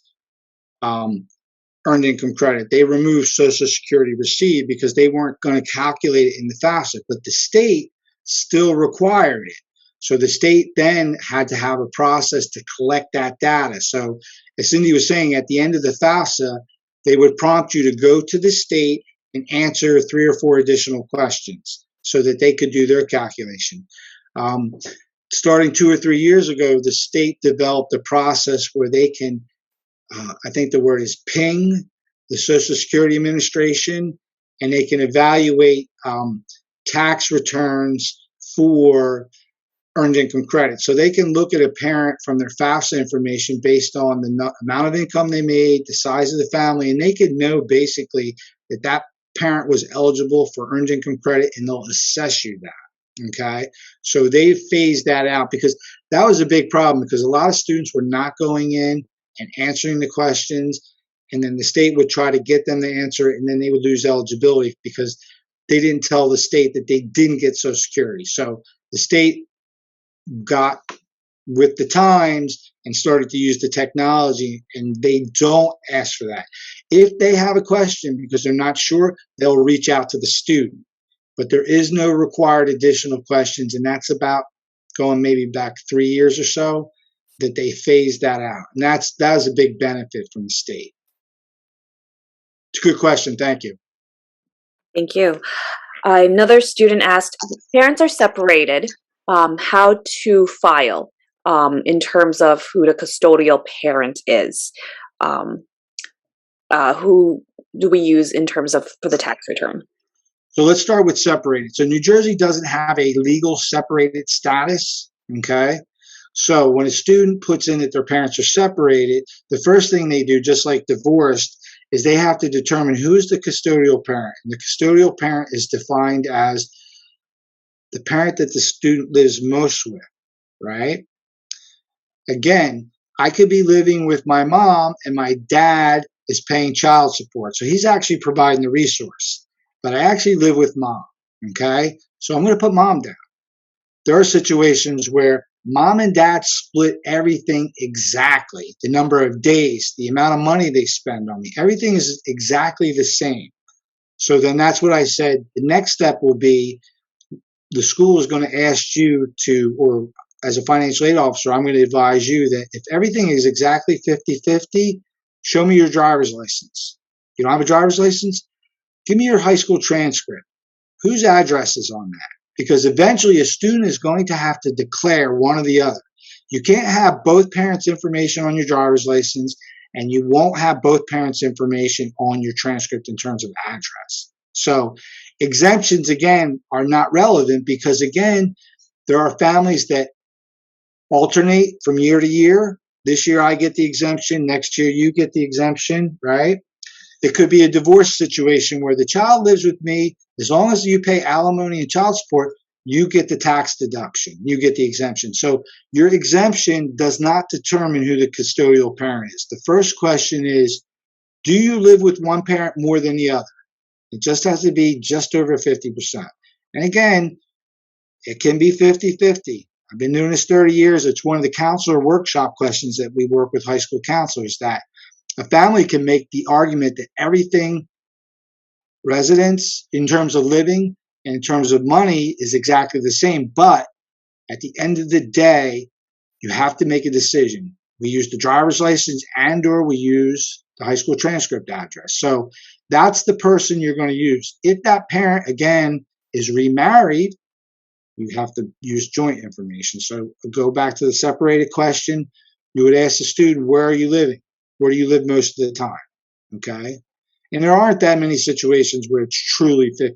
earned income credit. They removed Social Security received because they weren't going to calculate it in the FAFSA, but the state still required it. So the state then had to have a process to collect that data. So as Cindy was saying, at the end of the FAFSA, they would prompt you to go to the state and answer 3 or 4 additional questions so that they could do their calculation. Starting 2 or 3 years ago, the state developed a process where they can, I think the word is ping the Social Security Administration, and they can evaluate tax returns for earned income credit. So they can look at a parent from their FAFSA information based on the amount of income they made, the size of the family, and they could know basically that that parent was eligible for earned income credit, and they'll assess you that. Okay, so they phased that out because that was a big problem because a lot of students were not going in and answering the questions, and then the state would try to get them to answer it, and then they would lose eligibility because they didn't tell the state that they didn't get Social Security. So the state got with the times and started to use the technology, and they don't ask for that. If they have a question because they're not sure, they'll reach out to the student. But there is no required additional questions, and that's about going maybe back 3 years or so that they phased that out. And that was a big benefit from the state. It's a good question. Thank you. Thank you. Another student asked, parents are separated, how to file in terms of who the custodial parent is. Who do we use in terms of for the tax return? So let's start with separated. So New Jersey doesn't have a legal separated status, okay? So when a student puts in that their parents are separated, the first thing they do, just like divorced, is they have to determine who is the custodial parent. And the custodial parent is defined as the parent that the student lives most with, right? Again, I could be living with my mom and my dad is paying child support. So he's actually providing the resource. But I actually live with mom, okay? So I'm going to put mom down. There are situations where mom and dad split everything exactly. The number of days, the amount of money they spend on me, everything is exactly the same. So then that's what I said. The next step will be the school is going to ask you to, or as a financial aid officer, I'm going to advise you that if everything is exactly 50-50, show me your driver's license. You don't have a driver's license? Give me your high school transcript. Whose address is on that? Because eventually a student is going to have to declare one or the other. You can't have both parents' information on your driver's license, and you won't have both parents' information on your transcript in terms of address. So exemptions, again, are not relevant because, again, there are families that alternate from year to year. This year I get the exemption. Next year you get the exemption, right? It could be a divorce situation where the child lives with me. As long as you pay alimony and child support, you get the tax deduction. You get the exemption. So your exemption does not determine who the custodial parent is. The first question is, do you live with one parent more than the other? It just has to be just over 50%. And again, it can be 50-50. I've been doing this 30 years. It's one of the counselor workshop questions that we work with high school counselors, that a family can make the argument that everything, residence in terms of living and in terms of money, is exactly the same. But at the end of the day, you have to make a decision. We use the driver's license and or we use the high school transcript address. So that's the person you're going to use. If that parent, again, is remarried, you have to use joint information. So go back to the separated question. You would ask the student, where are you living? Where do you live most of the time? Okay. And there aren't that many situations where it's truly 50-50.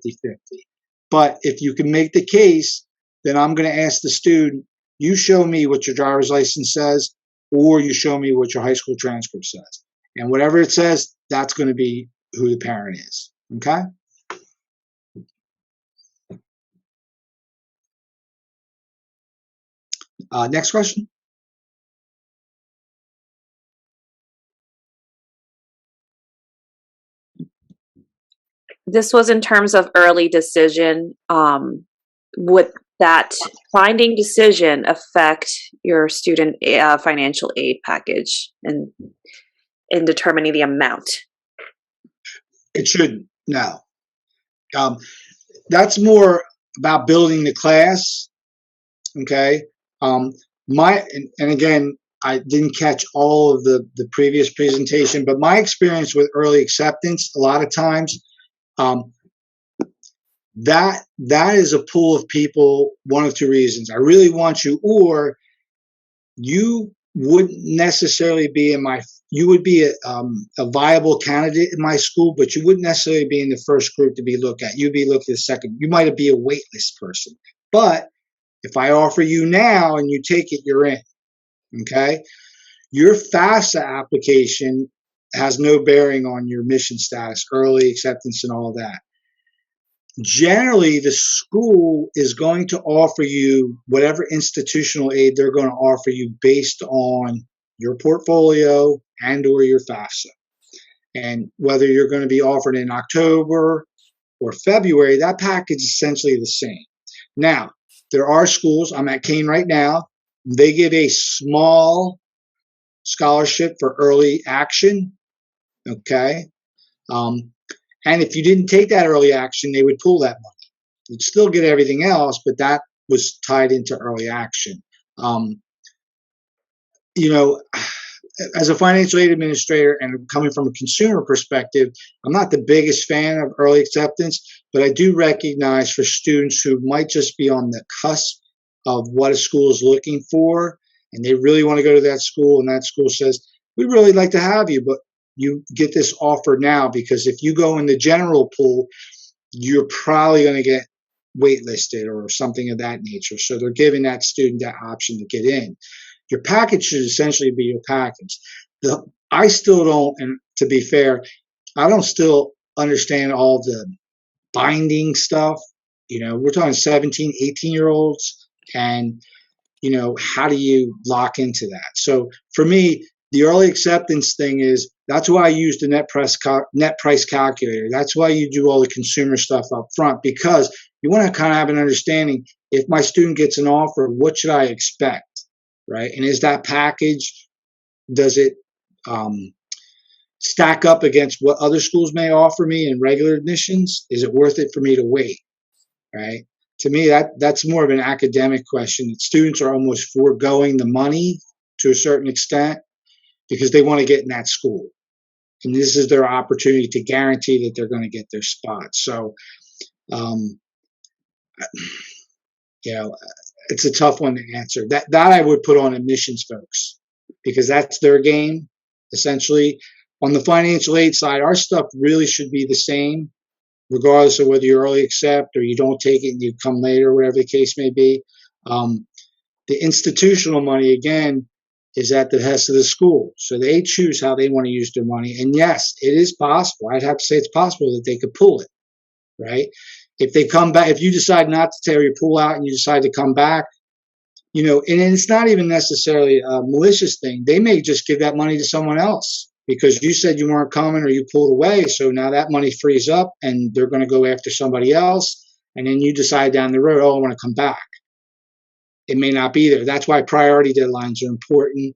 But if you can make the case, then I'm going to ask the student, you show me what your driver's license says, or you show me what your high school transcript says. And whatever it says, that's going to be who the parent is. Okay? Next question. This was in terms of early decision. Would that finding decision affect your student financial aid package in determining the amount? It shouldn't. No. That's more about building the class. Okay. And again, I didn't catch all of the previous presentation, but my experience with early acceptance, a lot of times, that is a pool of people, one of two reasons. I really want you, or you wouldn't necessarily be you would be a viable candidate in my school, but you wouldn't necessarily be in the first group to be looked at. You'd be looked at second. You might be a wait list person. But if I offer you now and you take it, you're in. Okay? Your FAFSA application has no bearing on your mission status, early acceptance, and all that. Generally, the school is going to offer you whatever institutional aid they're going to offer you based on your portfolio and or your FAFSA. And whether you're going to be offered in October or February, that package is essentially the same. Now, there are schools, I'm at Kane right now, they give a small scholarship for early action, okay? And if you didn't take that early action, they would pull that money. You'd still get everything else, but that was tied into early action. As a financial aid administrator and coming from a consumer perspective, I'm not the biggest fan of early acceptance, but I do recognize for students who might just be on the cusp of what a school is looking for, and they really want to go to that school, and that school says, we'd really like to have you, but you get this offer now, because if you go in the general pool, you're probably going to get waitlisted or something of that nature. So they're giving that student that option to get in. Your package should essentially be your package. I still don't, and to be fair, I don't still understand all the binding stuff. We're talking 17, 18-year-olds, and, how do you lock into that? So for me, the early acceptance thing that's why I use the net price calculator. That's why you do all the consumer stuff up front, because you want to kind of have an understanding, if my student gets an offer, what should I expect? Right? And is that package, does it stack up against what other schools may offer me in regular admissions? Is it worth it for me to wait? Right? To me, that's more of an academic question. Students are almost foregoing the money to a certain extent because they want to get in that school. And this is their opportunity to guarantee that they're going to get their spot. So, it's a tough one to answer. That I would put on admissions folks, because that's their game, essentially. On the financial aid side, our stuff really should be the same, regardless of whether you early accept or you don't take it and you come later, whatever the case may be. The institutional money, again, is at the behest of the school. So they choose how they want to use their money. And yes, it is possible. I'd have to say it's possible that they could pull it, right? If they come back, if you decide not to tear your pool out and you decide to come back, and it's not even necessarily a malicious thing. They may just give that money to someone else because you said you weren't coming or you pulled away. So now that money frees up and they're going to go after somebody else. And then you decide down the road, I want to come back. It may not be there. That's why priority deadlines are important.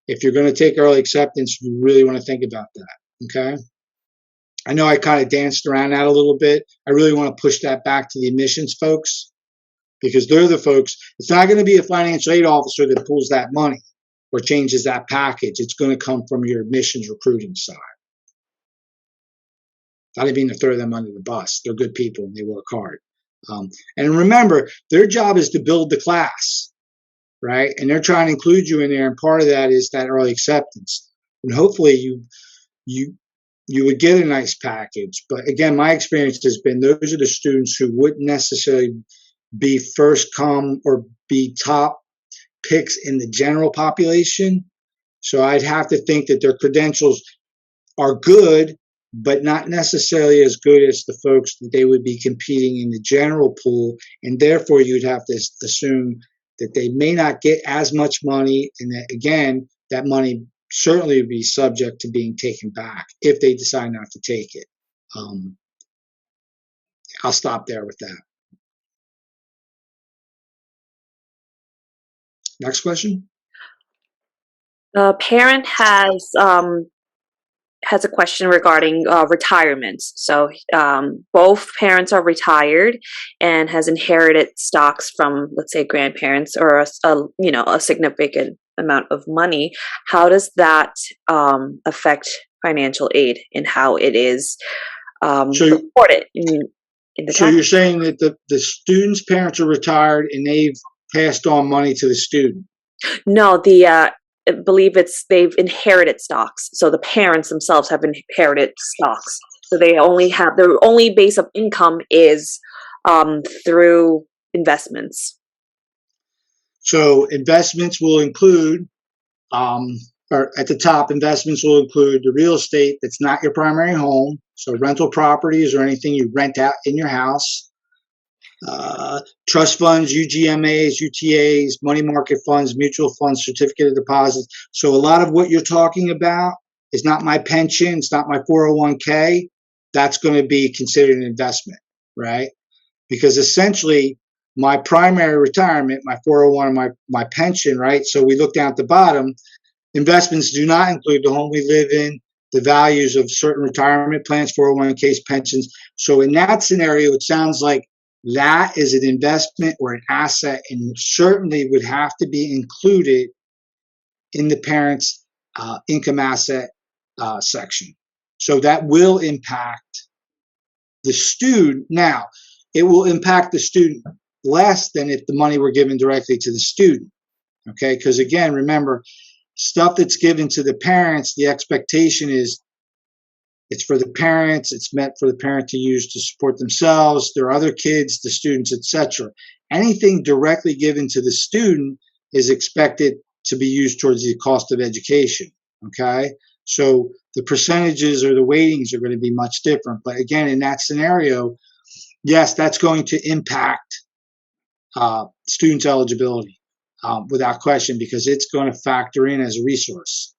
If you're going to take early acceptance, you really want to think about that. Okay. I know I kind of danced around that a little bit. I really want to push that back to the admissions folks, because they're the folks. It's not going to be a financial aid officer that pulls that money or changes that package. It's going to come from your admissions recruiting side. I didn't mean to throw them under the bus. They're good people and they work hard. And remember, their job is to build the class, right? And they're trying to include you in there. And part of that is that early acceptance. And hopefully you you would get a nice package. But again, my experience has been those are the students who wouldn't necessarily be first come or be top picks in the general population. So I'd have to think that their credentials are good, but not necessarily as good as the folks that they would be competing in the general pool. And therefore, you'd have to assume that they may not get as much money. And that, again, that money certainly would be subject to being taken back if they decide not to take it. I'll stop there with that. Next question. The parent has a question regarding retirement. So both parents are retired and has inherited stocks from, let's say, grandparents or a significant amount of money. How does that affect financial aid and how it is reported in the So you're saying that the student's parents are retired and they've passed on money to the student? No, I believe they've inherited stocks. So the parents themselves have inherited stocks. So their only base of income is through investments. So investments will include, or at the top, investments will include the real estate that's not your primary home. So rental properties or anything you rent out in your house. Trust funds, UGMAs, UTAs, money market funds, mutual funds, certificate of deposits. So a lot of what you're talking about is not my pension, it's not my 401k. That's going to be considered an investment, right? Because essentially my primary retirement, my 401 and my pension, right? So we look down at the bottom, investments do not include the home we live in, the values of certain retirement plans, 401ks, pensions. So in that scenario, it sounds like that is an investment or an asset and certainly would have to be included in the parent's income asset section. So that will impact the student. Now, it will impact the student less than if the money were given directly to the student. Okay, because again, remember, stuff that's given to the parents, the expectation is it's for the parents, it's meant for the parent to use to support themselves, their other kids, the students, etc. Anything directly given to the student is expected to be used towards the cost of education, okay? So the percentages or the weightings are going to be much different. But again, in that scenario, yes, that's going to impact students' eligibility without question because it's going to factor in as a resource.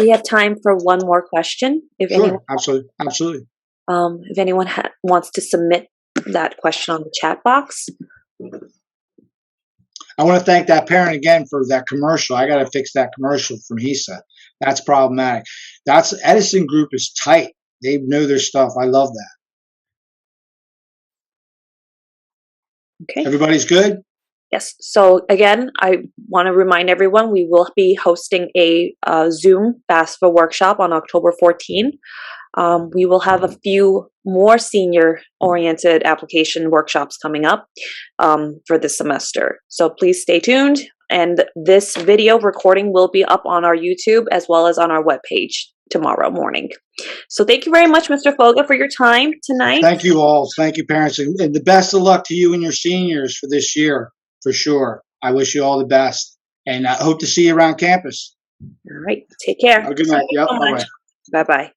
We have time for one more question. Sure, absolutely. If anyone wants to submit that question on the chat box. I want to thank that parent again for that commercial. I got to fix that commercial from HESAA. That's problematic. That's Edison Group is tight. They know their stuff. I love that. Okay. Everybody's good? Yes. So again, I want to remind everyone we will be hosting a Zoom FAFSA workshop on October 14. We will have a few more senior-oriented application workshops coming up for this semester. So please stay tuned. And this video recording will be up on our YouTube as well as on our webpage tomorrow morning. So thank you very much, Mr. Foga, for your time tonight. Thank you all. Thank you, parents. And the best of luck to you and your seniors for this year, for sure. I wish you all the best. And I hope to see you around campus. All right. Take care. Have a good night. Yep. Bye-bye.